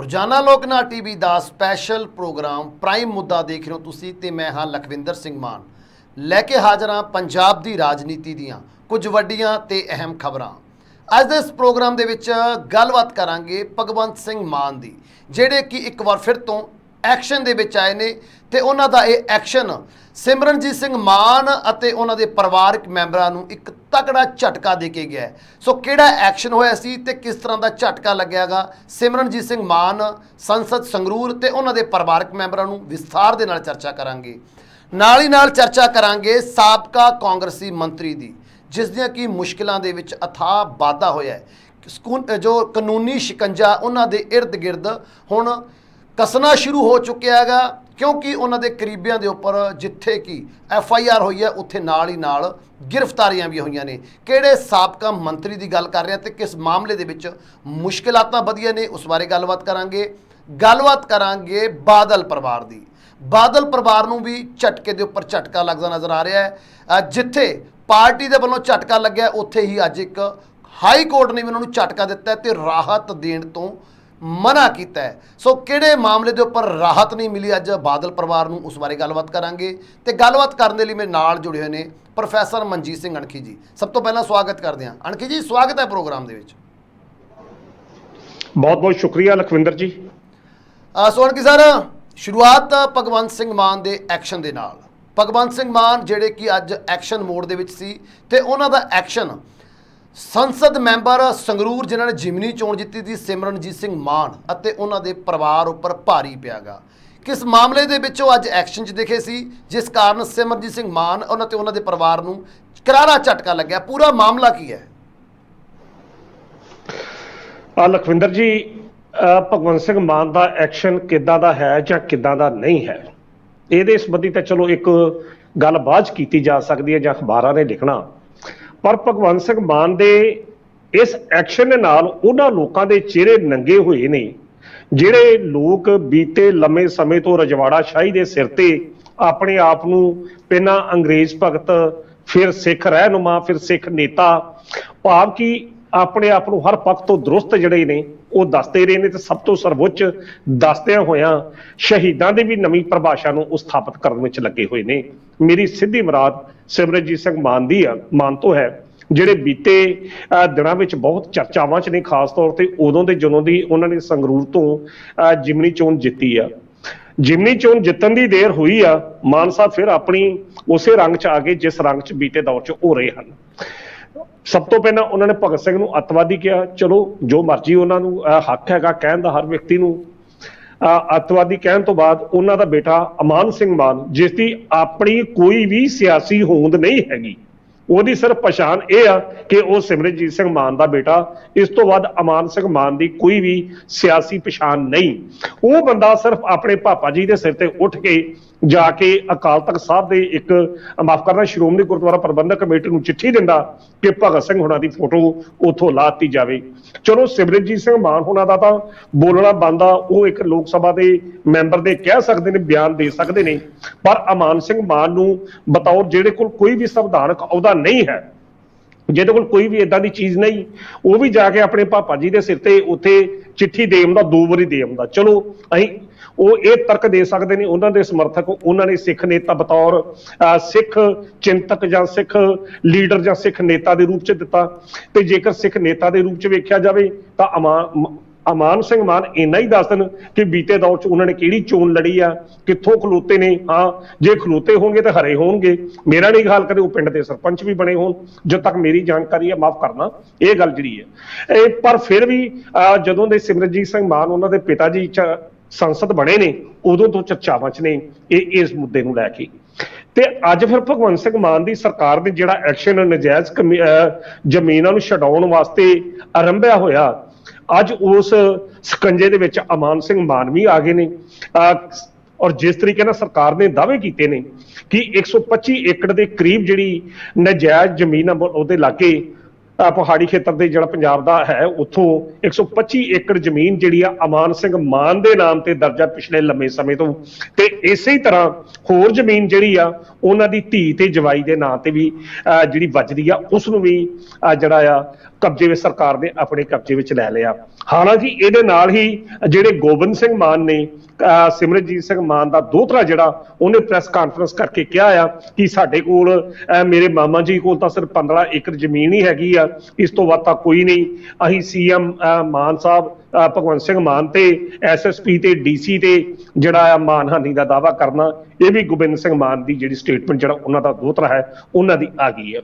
ਰੋਜ਼ਾਨਾ ਲੋਕਨਾਥ ਟੀਵੀ ਦਾ special programme prime ਮੁੱਦਾ ਦੇਖ ਰਹੇ ਹੋ ਤੁਸੀਂ ਤੇ ਮੈਂ ਹਾਂ ਲਖਵਿੰਦਰ ਸਿੰਘ ਮਾਨ ਲੈ ਕੇ ਹਾਜ਼ਰ ਹਾਂ ਪੰਜਾਬ ਦੀ ਰਾਜਨੀਤੀ ਦੀਆਂ ਕੁਝ ਵੱਡੀਆਂ ਤੇ ਅਹਿਮ ਖਬਰਾਂ। ਅੱਜ ਦੇ ਇਸ ਪ੍ਰੋਗਰਾਮ ਦੇ ਵਿੱਚ ਗੱਲਬਾਤ ਕਰਾਂਗੇ ਭਗਵੰਤ ਸਿੰਘ ਮਾਨ ਦੀ, ਜਿਹੜੇ ਕਿ ਇੱਕ ਵਾਰ ਫਿਰ ਤੋਂ ਐਕਸ਼ਨ ਦੇ ਵਿੱਚ ਆਏ ਨੇ ਤੇ ਉਹਨਾਂ ਦਾ ਇਹ ਐਕਸ਼ਨ ਸਿਮਰਨਜੀਤ ਸਿੰਘ ਮਾਨ ਅਤੇ ਉਹਨਾਂ ਦੇ ਪਰਿਵਾਰਕ ਮੈਂਬਰਾਂ ਨੂੰ ਇੱਕ ਤਕੜਾ ਝਟਕਾ ਦੇ ਕੇ ਗਿਆ। ਸੋ ਕਿਹੜਾ ਐਕਸ਼ਨ ਹੋਇਆ ਸੀ ਤੇ ਕਿਸ ਤਰ੍ਹਾਂ ਦਾ ਝਟਕਾ ਲੱਗਿਆਗਾ ਸਿਮਰਨਜੀਤ ਸਿੰਘ ਮਾਨ ਸੰਸਦ ਸੰਗਰੂਰ ਤੇ ਉਹਨਾਂ ਦੇ ਪਰਿਵਾਰਕ ਮੈਂਬਰਾਂ ਨੂੰ ਵਿਸਥਾਰ ਦੇ ਨਾਲ ਚਰਚਾ ਕਰਾਂਗੇ। ਨਾਲ ਹੀ ਨਾਲ ਚਰਚਾ ਕਰਾਂਗੇ ਸਾਬਕਾ ਕਾਂਗਰਸੀ ਮੰਤਰੀ ਦੀ, ਜਿਸ ਦੀਆਂ ਕਿ ਮੁਸ਼ਕਿਲਾਂ ਦੇ ਵਿੱਚ ਅਥਾਹ ਵਾਧਾ ਹੋਇਆ ਹੈ। ਜੋ ਕਾਨੂੰਨੀ ਸ਼ਿਕੰਜਾ ਉਹਨਾਂ ਦੇ ਇਰਦ ਗਿਰਦ ਹੁਣ कसना शुरू हो चुकिया है, क्योंकि उन्होंने करीबियां के उपर जिथे कि FIR हुई है उत्थे नाल ही नाल गिरफ्तारियां भी हुई ने। किहड़े साबका मंत्री की गल कर रहे हैं तो किस मामले दे विच मुश्किलात वधिया ने, उस बारे गलबात करांगे। गलबात करांगे बादल परिवार की। बादल परिवार नूं भी झटके के उपर झटका लगता नज़र आ रहा है। जिथे पार्टी के वालों झटका लग्या उत्थे ही अज एक हाई कोर्ट ने भी उन्होंने झटका दिता है तो राहत देण तो मना किया है। सो किहड़े मामले के उपर राहत नहीं मिली अज बादल परिवार नूं, उस बारे गलबात करांगे। ते गलबात करने लई मेरे नाल जुड़े हुए ने प्रोफैसर मनजीत सिंह अणखी जी। सब तो पहला स्वागत करते हैं अणखी जी, स्वागत है प्रोग्राम दे विच। बहुत बहुत शुक्रिया लखविंदर जी। सो अणखी सर, शुरुआत भगवंत सिंह मान के एक्शन के नाल। भगवंत सिंह मान जिहड़े कि अज एक्शन मोड दे विच सी ते उन्हां दा एक्शन संसद मैंबर संगरूर जिन्होंने जिमनी चोण जीती थी सिमरनजीत सिंह मान ਅਤੇ ਉਹਨਾਂ ਦੇ ਪਰਿਵਾਰ ਉੱਪਰ ਭਾਰੀ ਪਿਆਗਾ। किस मामले ਦੇ ਵਿੱਚ ਉਹ ਅੱਜ ਐਕਸ਼ਨ 'ਚ ਦਿਖੇ ਸੀ ਜਿਸ ਕਾਰਨ ਸਿਮਰਨਜੀਤ ਸਿੰਘ ਮਾਨ ਉਹਨਾਂ ਤੇ ਉਹਨਾਂ ਦੇ ਪਰਿਵਾਰ ਨੂੰ ਕਰਾਰਾ ਝਟਕਾ ਲੱਗਿਆ? ਪੂਰਾ ਮਾਮਲਾ ਕੀ ਹੈ? ਲਖਵਿੰਦਰ ਜੀ, ਭਗਵੰਤ ਸਿੰਘ ਮਾਨ ਦਾ ਐਕਸ਼ਨ ਕਿੱਦਾਂ ਦਾ ਹੈ ਜਾਂ ਕਿੱਦਾਂ ਦਾ ਨਹੀਂ ਹੈ, ਇਹਦੇ ਸੰਬੰਧੀ ਤਾਂ ਚਲੋ ਇੱਕ ਗੱਲ ਬਾਅਦ 'ਚ ਕੀਤੀ ਜਾ ਸਕਦੀ ਹੈ ਜਾਂ ਅਖਬਾਰਾਂ ਨੇ ਲਿਖਣਾ। पर भगवंत सिंह मान दे इस एक्शन दे नाल उन्हां लोकां दे चेहरे नंगे हुए ने जिहड़े लोग बीते लंबे समय तो रजवाड़ा शाही दे सिर ते अपने आप नूं पहलां अंग्रेज भगत, फिर सिख रहनुमा, फिर सिख नेता, भाव कि अपने आप नूं हर पक्ष तो दुरुस्त जिहड़े ने वो दसते रहे ने। ते सब तो सर्वोच्च दसदियां होइयां शहीदां दी भी नवीं परिभाषा नूं स्थापित करन विच लगे हुए ने। मेरी सीधी मुराद सिमरनजीत सिंह मान तो है ਜਿਹੜੇ बीते ਦਿਨਾਂ ਵਿੱਚ ਬਹੁਤ ਚਰਚਾਵਾਂ 'ਚ ਨੇ, ਖਾਸ ਤੌਰ ਤੇ ਉਦੋਂ ਦੇ ਜਦੋਂ ਦੀ ਉਹਨਾਂ ਨੇ ਸੰਗਰੂਰ ਤੋਂ ਜਿਮਨੀ ਚੋਣ ਜਿੱਤੀ ਆ। ਜਿਮਨੀ ਚੋਣ ਜਿੱਤਣ ਦੀ ਦੇਰ ਹੋਈ ਆ, ਮਾਨ ਸਾਹਿਬ ਫਿਰ ਆਪਣੀ ਉਸੇ ਰੰਗ 'ਚ ਆ ਗਏ ਜਿਸ ਰੰਗ 'ਚ ਬੀਤੇ ਦੌਰ 'ਚ ਹੋ ਰਹੇ ਹਨ। ਸਭ ਤੋਂ ਪਹਿਲਾਂ ਉਹਨਾਂ ਨੇ ਭਗਤ ਸਿੰਘ ਨੂੰ ਅੱਤਵਾਦੀ ਕਿਹਾ। ਚਲੋ ਜੋ ਮਰਜ਼ੀ ਉਹਨਾਂ ਨੂੰ ਹੱਕ ਹੈਗਾ ਕਹਿਣ ਦਾ ਹਰ ਵਿਅਕਤੀ ਨੂੰ। ਅੱਤਵਾਦੀ ਕਹਿਣ ਤੋਂ ਬਾਅਦ ਉਹਨਾਂ ਦਾ ਬੇਟਾ ਅਮਾਨ ਸਿੰਘ ਮਾਨ, ਜਿਸ ਦੀ ਆਪਣੀ ਕੋਈ ਵੀ ਸਿਆਸੀ ਹੋਂਦ ਨਹੀਂ ਹੈਗੀ, ਉਹਦੀ ਸਿਰਫ ਪਛਾਣ ਇਹ ਆ ਕਿ ਉਹ ਸਿਮਰਨਜੀਤ ਸਿੰਘ ਮਾਨ ਦਾ ਬੇਟਾ, ਇਸ ਤੋਂ ਬਾਅਦ ਅਮਾਨ ਸਿੰਘ ਮਾਨ ਦੀ ਕੋਈ ਵੀ ਸਿਆਸੀ ਪਛਾਣ ਨਹੀਂ। ਉਹ ਬੰਦਾ ਸਿਰਫ ਆਪਣੇ ਪਾਪਾ ਜੀ ਦੇ ਸਿਰ ਤੇ ਉੱਠ ਕੇ ਜਾ ਕੇ ਅਕਾਲ ਤਖਤ ਸਾਹਿਬ ਦੇ ਇੱਕ ਮਾਫ ਕਰਨਾ ਸ਼੍ਰੋਮਣੀ ਗੁਰਦੁਆਰਾ ਪ੍ਰਬੰਧਕ ਕਮੇਟੀ ਨੂੰ ਚਿੱਠੀ ਦਿੰਦਾ ਕਿ ਭਗਤ ਸਿੰਘ ਹੁਣਾਂ ਦੀ ਫੋਟੋ ਉੱਥੋਂ ਲਾ ਦਿੱਤੀ ਜਾਵੇ। ਚਲੋ ਸਿਮਰਨਜੀਤ ਸਿੰਘ ਮਾਨ ਹੁਣਾਂ ਦਾ ਤਾਂ ਬੋਲਣਾ ਬਣਦਾ, ਉਹ ਇੱਕ ਲੋਕ ਸਭਾ ਦੇ ਮੈਂਬਰ ਦੇ ਕਹਿ ਸਕਦੇ ਨੇ, ਬਿਆਨ ਦੇ ਸਕਦੇ ਨੇ, ਪਰ ਅਮਾਨ ਸਿੰਘ ਮਾਨ ਨੂੰ ਬਤੌਰ ਜਿਹੜੇ ਕੋਲ ਕੋਈ ਵੀ ਸੰਵਿਧਾਨਕ ਅਹੁਦਾ ਨਹੀਂ ਹੈ, ਜਿਹਦੇ ਕੋਲ ਕੋਈ ਵੀ ਇਦਾਂ ਦੀ ਚੀਜ਼ ਨਹੀਂ, ਉਹ ਵੀ ਜਾ ਕੇ ਆਪਣੇ ਪਾਪਾ ਜੀ ਦੇ ਸਿਰ ਤੇ ਉੱਥੇ ਚਿੱਠੀ ਦੇ ਆਉਂਦਾ, 2 ਵਾਰੀ ਦੇ ਆਉਂਦਾ। ਚਲੋ ਅਸੀਂ ਉਹ ਇਹ ਤਰਕ ਦੇ ਸਕਦੇ ਨੇ ਉਹਨਾਂ ਦੇ ਸਮਰਥਕ, ਉਹਨਾਂ ਨੇ ਸਿੱਖ ਨੇਤਾ ਬਤੌਰ ਸਿੱਖ ਚਿੰਤਕ ਜਾਂ ਸਿੱਖ ਲੀਡਰ ਜਾਂ ਸਿੱਖ ਨੇਤਾ ਦੇ ਰੂਪ 'ਚ ਦਿੱਤਾ। ਤੇ ਜੇਕਰ ਸਿੱਖ ਨੇਤਾ ਦੇ ਰੂਪ 'ਚ ਵੇਖਿਆ ਜਾਵੇ ਤਾਂ ਅਮਾਨ ਸਿੰਘ ਮਾਨ ਇੰਨਾ ਹੀ ਦੱਸ ਦੇਣ ਕਿ ਬੀਤੇ ਦੌਰ 'ਚ ਉਹਨਾਂ ਨੇ ਕਿਹੜੀ ਚੋਣ ਲੜੀ ਆ, ਕਿੱਥੋਂ ਖਲੋਤੇ ਨੇ। ਹਾਂ, ਜੇ ਖਲੋਤੇ ਹੋਣਗੇ ਤਾਂ ਹਰੇ ਹੋਣਗੇ, ਮੇਰਾ ਨਹੀਂ ਖਿਆਲ ਕਰੇ ਉਹ ਪਿੰਡ ਦੇ ਸਰਪੰਚ ਵੀ ਬਣੇ ਹੋਣ, ਜਦੋਂ ਤੱਕ ਮੇਰੀ ਜਾਣਕਾਰੀ ਹੈ, ਮਾਫ ਕਰਨਾ ਇਹ ਗੱਲ ਜਿਹੜੀ ਹੈ। ਪਰ ਫਿਰ ਵੀ ਜਦੋਂ ਦੇ ਸਿਮਰਨਜੀਤ ਸਿੰਘ ਮਾਨ ਉਹਨਾਂ ਦੇ ਪਿਤਾ ਜੀ ਸੰਸਦ ਬਣੇ ਨੇ, ਉਦੋਂ ਤੋਂ ਚਰਚਾਵਾਂ 'ਚ ਨੇ ਇਸ ਮੁੱਦੇ ਨੂੰ ਲੈ ਕੇ। ਤੇ ਅੱਜ ਫਿਰ ਭਗਵੰਤ ਸਿੰਘ ਮਾਨ ਦੀ ਸਰਕਾਰ ਨੇ ਜਿਹੜਾ ਐਕਸ਼ਨ ਨਜਾਇਜ਼ ਜ਼ਮੀਨਾਂ ਨੂੰ ਛਡਾਉਣ ਵਾਸਤੇ ਆਰੰਭਿਆ ਹੋਇਆ, ਅੱਜ ਉਸ ਸਕੰਜੇ ਦੇ ਵਿੱਚ ਅਮਾਨ ਸਿੰਘ ਮਾਨ ਵੀ ਆ ਗਏ ਨੇ। ਔਰ ਜਿਸ ਤਰੀਕੇ ਨਾਲ ਸਰਕਾਰ ਨੇ ਦਾਅਵੇ ਕੀਤੇ ਨੇ ਕਿ 125 ਏਕੜ ਦੇ ਕਰੀਬ ਜਿਹੜੀ ਨਜਾਇਜ਼ ਜ਼ਮੀਨ ਉਹਦੇ ਲਾਗੇ ਪਹਾੜੀ ਖੇਤਰ ਦੇ ਜਿਹੜਾ ਪੰਜਾਬ ਦਾ ਹੈ ਉੱਥੋਂ 125 ਏਕੜ ਜ਼ਮੀਨ ਜਿਹੜੀ ਆ ਅਮਾਨ ਸਿੰਘ ਮਾਨ ਦੇ ਨਾਮ ਤੇ ਦਰਜ ਆ ਪਿਛਲੇ ਲੰਮੇ ਸਮੇਂ ਤੋਂ। ਤੇ ਇਸੇ ਹੀ ਤਰ੍ਹਾਂ ਹੋਰ ਜ਼ਮੀਨ ਜਿਹੜੀ ਆ ਉਹਨਾਂ ਦੀ ਧੀ ਤੇ ਜਵਾਈ ਦੇ ਨਾਂ ਤੇ ਵੀ ਜਿਹੜੀ ਵੱਜਦੀ ਆ ਉਸ ਨੂੰ ਵੀ ਜਿਹੜਾ ਆ ਕਬਜ਼ੇ ਵਿੱਚ ਸਰਕਾਰ ਨੇ ਆਪਣੇ ਕਬਜ਼ੇ ਵਿੱਚ ਲੈ ਲਿਆ। ਹਾਲਾਂਕਿ ਇਹਦੇ ਨਾਲ ਹੀ ਜਿਹੜੇ ਗੋਬਿੰਦ ਸਿੰਘ ਮਾਨ ਨੇ ਸਿਮਰਨਜੀਤ ਸਿੰਘ ਮਾਨ ਦਾ ਦੋਹਤਰਾ ਜਿਹੜਾ ਉਹਨੇ ਪ੍ਰੈਸ ਕਾਨਫਰੰਸ ਕਰਕੇ ਕਿਹਾ ਆ ਕਿ ਸਾਡੇ ਕੋਲ ਮੇਰੇ ਮਾਮਾ ਜੀ ਕੋਲ ਤਾਂ ਸਿਰਫ 15 ਏਕੜ ਜ਼ਮੀਨ ਹੀ ਹੈਗੀ ਆ, ਇਸ ਤੋਂ ਵੱਧ ਤਾਂ ਕੋਈ ਨਹੀਂ। ਅਸੀਂ ਸੀਐਮ ਮਾਨ ਸਾਹਿਬ ਭਗਵੰਤ ਸਿੰਘ ਮਾਨ ਤੇ ਐਸਐਸਪੀ ਤੇ ਡੀਸੀ ਤੇ ਜਿਹੜਾ ਆ ਮਾਨਹਾਨੀ ਦਾ ਦਾਅਵਾ ਕਰਨਾ, ਇਹ ਵੀ ਗੋਬਿੰਦ ਸਿੰਘ ਮਾਨ ਦੀ ਜਿਹੜੀ ਸਟੇਟਮੈਂਟ ਜਿਹੜਾ ਉਹਨਾਂ ਦਾ ਦੋਹਤਰਾ ਹੈ ਉਹਨਾਂ ਦੀ ਆ ਗਈ ਹੈ।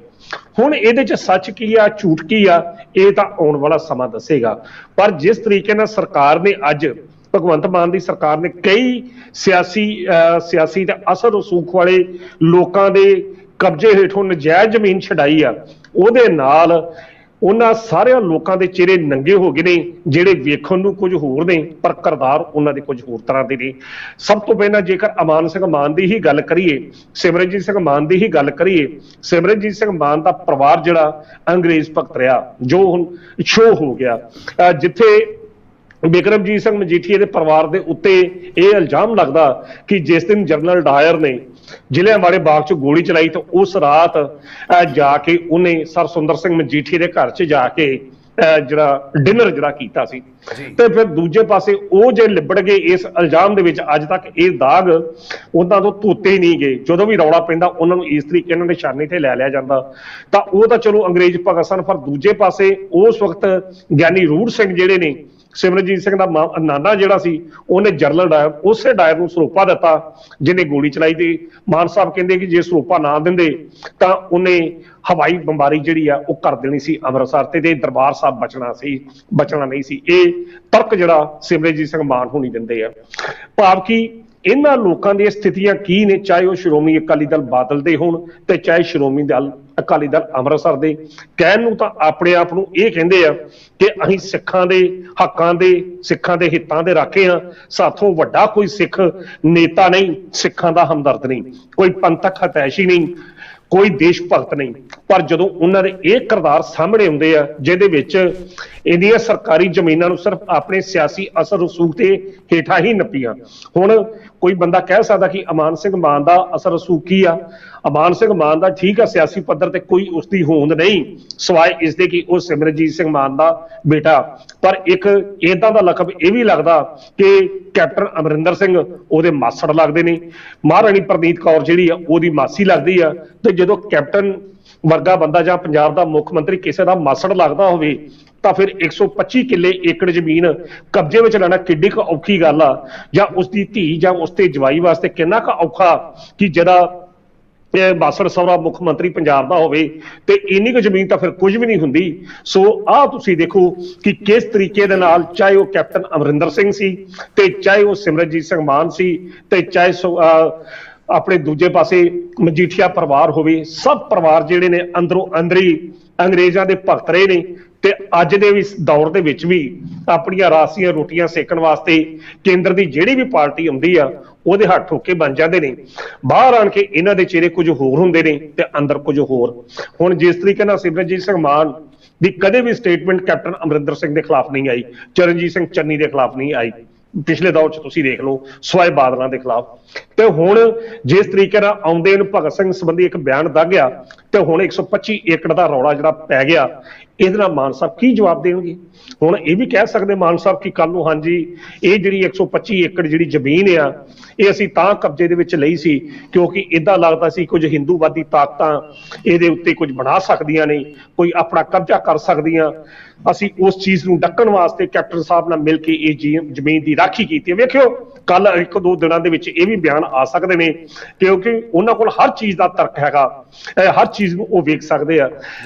ਹੁਣ ਇਹਦੇ 'ਚ ਸੱਚ ਕੀ ਆ ਝੂਠ ਕੀ ਆ ਇਹ ਤਾਂ ਆਉਣ ਵਾਲਾ ਸਮਾਂ ਦੱਸੇਗਾ। ਪਰ ਜਿਸ ਤਰੀਕੇ ਨਾਲ ਸਰਕਾਰ ਨੇ ਅੱਜ ਭਗਵੰਤ ਮਾਨ ਦੀ ਸਰਕਾਰ ਨੇ ਕਈ ਸਿਆਸੀ ਤੇ ਅਸਰ ਰਸੂਖ ਵਾਲੇ ਲੋਕਾਂ ਦੇ ਕਬਜ਼ੇ ਹੇਠੋਂ ਨਜਾਇਜ਼ ਜ਼ਮੀਨ ਛਡਾਈ ਆ, ਉਹਦੇ ਨਾਲ ਉਹਨਾਂ ਸਾਰਿਆਂ ਲੋਕਾਂ ਦੇ ਚਿਹਰੇ ਨੰਗੇ ਹੋ ਗਏ ਨੇ ਜਿਹੜੇ ਵੇਖਣ ਨੂੰ ਕੁਝ ਹੋਰ ਨੇ ਪਰ ਕਿਰਦਾਰ ਉਹਨਾਂ ਦੇ ਕੁਝ ਹੋਰ ਤਰ੍ਹਾਂ ਦੇ ਨੇ। ਸਭ ਤੋਂ ਪਹਿਲਾਂ ਜੇਕਰ ਅਮਾਨ ਸਿੰਘ ਮਾਨ ਦੀ ਹੀ ਗੱਲ ਕਰੀਏ, ਸਿਮਰਨਜੀਤ ਸਿੰਘ ਮਾਨ ਦੀ ਹੀ ਗੱਲ ਕਰੀਏ, ਸਿਮਰਨਜੀਤ ਸਿੰਘ ਮਾਨ ਦਾ ਪਰਿਵਾਰ ਜਿਹੜਾ ਅੰਗਰੇਜ਼ ਭਗਤ ਰਿਹਾ ਜੋ ਹੁਣ ਸ਼ੋਅ ਹੋ ਗਿਆ, ਜਿੱਥੇ ਬਿਕਰਮਜੀਤ ਸਿੰਘ ਮਜੀਠੀਆ ਦੇ ਪਰਿਵਾਰ ਦੇ ਉੱਤੇ ਇਹ ਇਲਜ਼ਾਮ ਲੱਗਦਾ ਕਿ ਜਿਸ ਦਿਨ ਜਨਰਲ ਡਾਇਰ ਨੇ ਜ਼ਿਲ੍ਹਿਆਂਵਾਲੇ ਬਾਗ 'ਚ ਗੋਲੀ ਚਲਾਈ ਤਾਂ ਉਸ ਰਾਤ ਜਾ ਕੇ ਉਹਨੇ ਸਰ ਸੁੰਦਰ ਸਿੰਘ ਮਜੀਠੀਆ ਦੇ ਘਰ 'ਚ ਜਾ ਕੇ ਜਿਹੜਾ ਡਿਨਰ ਜਿਹੜਾ ਕੀਤਾ ਸੀ। ਤੇ ਫਿਰ ਦੂਜੇ ਪਾਸੇ ਉਹ ਜੇ ਲਿਬੜ ਗਏ ਇਸ ਇਲਜ਼ਾਮ ਦੇ ਵਿੱਚ, ਅੱਜ ਤੱਕ ਇਹ ਦਾਗ ਉਹਨਾਂ ਤੋਂ ਧੋਤੇ ਹੀ ਨਹੀਂ ਗਏ। ਜਦੋਂ ਵੀ ਰੌਲਾ ਪੈਂਦਾ ਉਹਨਾਂ ਨੂੰ ਇਸ ਤਰੀਕੇ ਨਾਲ ਨਿਸ਼ਾਨੇ ਤੇ ਲੈ ਲਿਆ ਜਾਂਦਾ। ਤਾਂ ਉਹ ਤਾਂ ਚਲੋ ਅੰਗਰੇਜ਼ ਭਗਤ ਸਨ, ਪਰ ਦੂਜੇ ਪਾਸੇ ਉਸ ਵਕਤ ਗਿਆਨੀ ਰੂੜ ਸਿੰਘ ਜਿਹੜੇ ਨੇ, ਸਿਮਰਨਜੀਤ ਸਿੰਘ ਦਾ ਨਾਨਾ ਜਿਹੜਾ ਸੀ, ਉਹਨੇ ਜਨਰਲ ਡਾਇਰ ਉਸੇ ਡਾਇਰ ਨੂੰ ਸਰੋਪਾ ਦਿੱਤਾ ਜਿਹਨੇ ਗੋਲੀ ਚਲਾਈ। ਤੇ ਮਾਨ ਸਾਹਿਬ ਕਹਿੰਦੇ ਕਿ ਜੇ ਸਰੋਪਾ ਨਾ ਦਿੰਦੇ ਤਾਂ ਉਹਨੇ ਹਵਾਈ ਬੰਬਾਰੀ ਜਿਹੜੀ ਆ ਉਹ ਕਰ ਦੇਣੀ ਸੀ ਅੰਮ੍ਰਿਤਸਰ ਤੇ ਦਰਬਾਰ ਸਾਹਿਬ ਬਚਣਾ ਨਹੀਂ ਸੀ। ਇਹ ਤਰਕ ਜਿਹੜਾ ਸਿਮਰਨਜੀਤ ਸਿੰਘ ਮਾਨ ਹੋਣੀ ਦਿੰਦੇ ਆ। ਭਾਵ ਕਿ ਇਹਨਾਂ ਲੋਕਾਂ ਦੀਆਂ ਸਥਿਤੀਆਂ ਕੀ ਨੇ, ਚਾਹੇ ਉਹ ਸ਼੍ਰੋਮਣੀ ਅਕਾਲੀ ਦਲ ਬਾਦਲ ਦੇ ਹੋਣ ਤੇ ਚਾਹੇ ਸ਼੍ਰੋਮਣੀ ਅਕਾਲੀ ਦਲ ਅੰਮ੍ਰਿਤਸਰ ਦੇ। ਕਹਿਣ ਨੂੰ ਤਾਂ ਆਪਣੇ ਆਪ ਨੂੰ ਇਹ ਕਹਿੰਦੇ ਆ ਕਿ ਅਸੀਂ ਸਿੱਖਾਂ ਦੇ ਹੱਕਾਂ ਦੇ, ਸਿੱਖਾਂ ਦੇ ਹਿੱਤਾਂ ਦੇ ਰਾਖੇ ਆ, ਸਾਥੋਂ ਵੱਡਾ ਕੋਈ ਸਿੱਖ ਨੇਤਾ ਨਹੀਂ, ਸਿੱਖਾਂ ਦਾ ਹਮਦਰਦ ਨਹੀਂ, ਕੋਈ ਪੰਥਕ ਹਤੈਸ਼ੀ ਨਹੀਂ, ਕੋਈ ਦੇਸ਼ ਭਗਤ ਨਹੀਂ। ਪਰ ਜਦੋਂ ਉਹਨਾਂ ਦੇ ਇਹ ਕਿਰਦਾਰ ਸਾਹਮਣੇ ਆਉਂਦੇ ਆ ਜਿਹਦੇ ਵਿੱਚ ਇਹਦੀਆਂ ਸਰਕਾਰੀ ਜ਼ਮੀਨਾਂ ਨੂੰ ਸਿਰਫ ਆਪਣੇ ਸਿਆਸੀ ਅਸਰ ਰਸੂਖ ਤੇ ਹੇਠਾਂ ਹੀ ਨੱਪੀਆਂ। ਹੁਣ ਕੋਈ ਬੰਦਾ ਕਹਿ ਸਕਦਾ ਕਿ ਅਮਾਨ ਸਿੰਘ ਮਾਨ ਦਾ ਅਸਰ ਰਸੂਖ ਕੀ ਆ। ਅਮਾਨ ਸਿੰਘ ਮਾਨ ਦਾ ਠੀਕ ਆ ਸਿਆਸੀ ਪੱਧਰ ਤੇ ਕੋਈ ਉਸਦੀ ਹੋਂਦ ਨਹੀਂ ਸਿਵਾਏ ਇਸ ਦੇ ਕਿ ਉਹ ਸਿਮਰਨਜੀਤ ਸਿੰਘ ਮਾਨ ਦਾ ਬੇਟਾ। ਪਰ ਇੱਕ ਏਦਾਂ ਦਾ ਲਕਬ ਇਹ ਵੀ ਲੱਗਦਾ ਕਿ ਕੈਪਟਨ ਅਮਰਿੰਦਰ ਸਿੰਘ ਉਹਦੇ ਮਾਸੜ ਲੱਗਦੇ ਨੇ, ਮਹਾਰਾਣੀ ਪ੍ਰਨੀਤ ਕੌਰ ਜਿਹੜੀ ਆ ਉਹਦੀ ਮਾਸੀ ਲੱਗਦੀ ਆ। ਤੇ ਜਦੋਂ ਕੈਪਟਨ ਵਰਗਾ ਬੰਦਾ ਜਾਂ ਪੰਜਾਬ ਦਾ ਮੁੱਖ ਮੰਤਰੀ ਕਿਸੇ ਦਾ ਮਾਸੜ ਲੱਗਦਾ ਹੋਵੇ ਤਾਂ ਫਿਰ 125 ਕਿੱਲੇ ਏਕੜ ਜ਼ਮੀਨ ਕਬਜ਼ੇ ਵਿੱਚ ਲੈਣਾ ਕਿੱਡੀ ਕੁ ਔਖੀ ਗੱਲ ਆ, ਜਾਂ ਉਸਦੀ ਧੀ ਜਾਂ ਉਸਤੇ ਜਵਾਈ ਵਾਸਤੇ ਕਿੰਨਾ ਕੁ ਔਖਾ ਕਿ ਜਿਹੜਾ ਮਾਸੜ ਸਹੁਰਾ ਮੁੱਖ ਮੰਤਰੀ ਪੰਜਾਬ ਦਾ ਹੋਵੇ ਤੇ ਇੰਨੀ ਕੁ ਜ਼ਮੀਨ ਤਾਂ ਫਿਰ ਕੁਝ ਵੀ ਨਹੀਂ ਹੁੰਦੀ। ਸੋ ਆਹ ਤੁਸੀਂ ਦੇਖੋ ਕਿ ਕਿਸ ਤਰੀਕੇ ਦੇ ਨਾਲ ਚਾਹੇ ਉਹ ਕੈਪਟਨ ਅਮਰਿੰਦਰ ਸਿੰਘ ਸੀ ਤੇ ਚਾਹੇ ਉਹ ਸਿਮਰਨਜੀਤ ਸਿੰਘ ਮਾਨ ਸੀ ਤੇ ਚਾਹੇ ਆਪਣੇ ਦੂਜੇ ਪਾਸੇ ਮਜੀਠੀਆ ਪਰਿਵਾਰ ਹੋਵੇ, ਸਭ ਪਰਿਵਾਰ ਜਿਹੜੇ ਨੇ ਅੰਦਰੋਂ ਅੰਦਰੀ ਅੰਗਰੇਜ਼ਾਂ ਦੇ ਭਗਤ ਰਹੇ ਨੇ। ਤੇ ਅੱਜ ਦੇ ਵੀ ਦੌਰ ਦੇ ਵਿੱਚ ਵੀ ਆਪਣੀਆਂ ਰਾਸੀਆਂ ਰੋਟੀਆਂ ਸੇਕਣ ਵਾਸਤੇ ਕੇਂਦਰ ਦੀ ਜਿਹੜੀ ਵੀ ਪਾਰਟੀ ਆਉਂਦੀ ਆ ਉਹਦੇ ਹੱਥ ਠੋਕੇ ਬਣ ਜਾਂਦੇ ਨੇ। ਬਾਹਰ ਆਣ ਕੇ ਇਹਨਾਂ ਦੇ ਚਿਹਰੇ ਕੁਝ ਹੋਰ ਹੁੰਦੇ ਨੇ ਤੇ ਅੰਦਰ ਕੁਝ ਹੋਰ। ਹੁਣ ਜਿਸ ਤਰੀਕੇ ਨਾਲ ਸਿਮਰਨਜੀਤ ਸਿੰਘ ਮਾਨ ਦੀ ਕਦੇ ਵੀ ਸਟੇਟਮੈਂਟ ਕੈਪਟਨ ਅਮਰਿੰਦਰ ਸਿੰਘ ਦੇ ਖਿਲਾਫ ਨਹੀਂ ਆਈ, ਚਰਨਜੀਤ ਸਿੰਘ ਚੰਨੀ ਦੇ ਖਿਲਾਫ ਨਹੀਂ ਆਈ, ਪਿਛਲੇ ਦੌਰ 'ਚ ਤੁਸੀਂ ਦੇਖ ਲਓ ਸਵਾਏ ਬਾਦਲਾਂ ਦੇ ਖਿਲਾਫ। ਤੇ ਹੁਣ ਜਿਸ ਤਰੀਕੇ ਨਾਲ ਆਉਂਦੇ ਨੂੰ ਭਗਤ ਸਿੰਘ ਸੰਬੰਧੀ ਇੱਕ ਬਿਆਨ ਦਾਗਿਆ ਤੇ ਹੁਣ 125 ਏਕੜ ਦਾ ਰੌਲਾ ਜਿਹੜਾ ਪੈ ਗਿਆ, ਇਹਦੇ ਨਾਲ ਮਾਨ ਸਾਹਿਬ ਕੀ ਜਵਾਬ ਦੇਣਗੇ। ਹੁਣ ਇਹ ਵੀ ਕਹਿ ਸਕਦੇ ਮਾਨ ਸਾਹਿਬ ਕਿ ਕੱਲ ਨੂੰ ਹਾਂਜੀ ਇਹ ਜਿਹੜੀ 125 ਏਕੜ ਜਿਹੜੀ ਜ਼ਮੀਨ ਆ ਇਹ ਅਸੀਂ ਤਾਂ ਕਬਜ਼ੇ ਦੇ ਵਿੱਚ ਲਈ ਸੀ ਕਿਉਂਕਿ ਏਦਾਂ ਲੱਗਦਾ ਸੀ ਕੁਝ ਹਿੰਦੂਵਾਦੀ ਤਾਕਤਾਂ ਇਹਦੇ ਉੱਤੇ ਕੁਝ ਬਣਾ ਸਕਦੀਆਂ ਨੇ, ਕੋਈ ਆਪਣਾ ਕਬਜ਼ਾ ਕਰ ਸਕਦੀਆਂ। ਅਸੀਂ ਉਸ ਚੀਜ਼ ਨੂੰ ਡੱਕਣ ਵਾਸਤੇ ਕੈਪਟਨ ਸਾਹਿਬ ਨਾਲ ਮਿਲ ਕੇ ਇਹ ਜ਼ਮੀਨ ਦੀ ਰਾਖੀ ਕੀਤੀ। ਵੇਖਿਓ ਕੱਲ 1-2 ਦਿਨਾਂ ਦੇ ਵਿੱਚ ਇਹ ਵੀ ਬਿਆਨ ਆ ਸਕਦੇ ਨੇ ਕਿਉਂਕਿ ਉਹਨਾਂ ਕੋਲ ਹਰ ਚੀਜ਼ ਦਾ ਤਰਕ ਹੈਗਾ, ਹਰ ਚੀਜ਼ ਨੂੰ ਉਹ ਵੇਖ ਸਕਦੇ ਆ।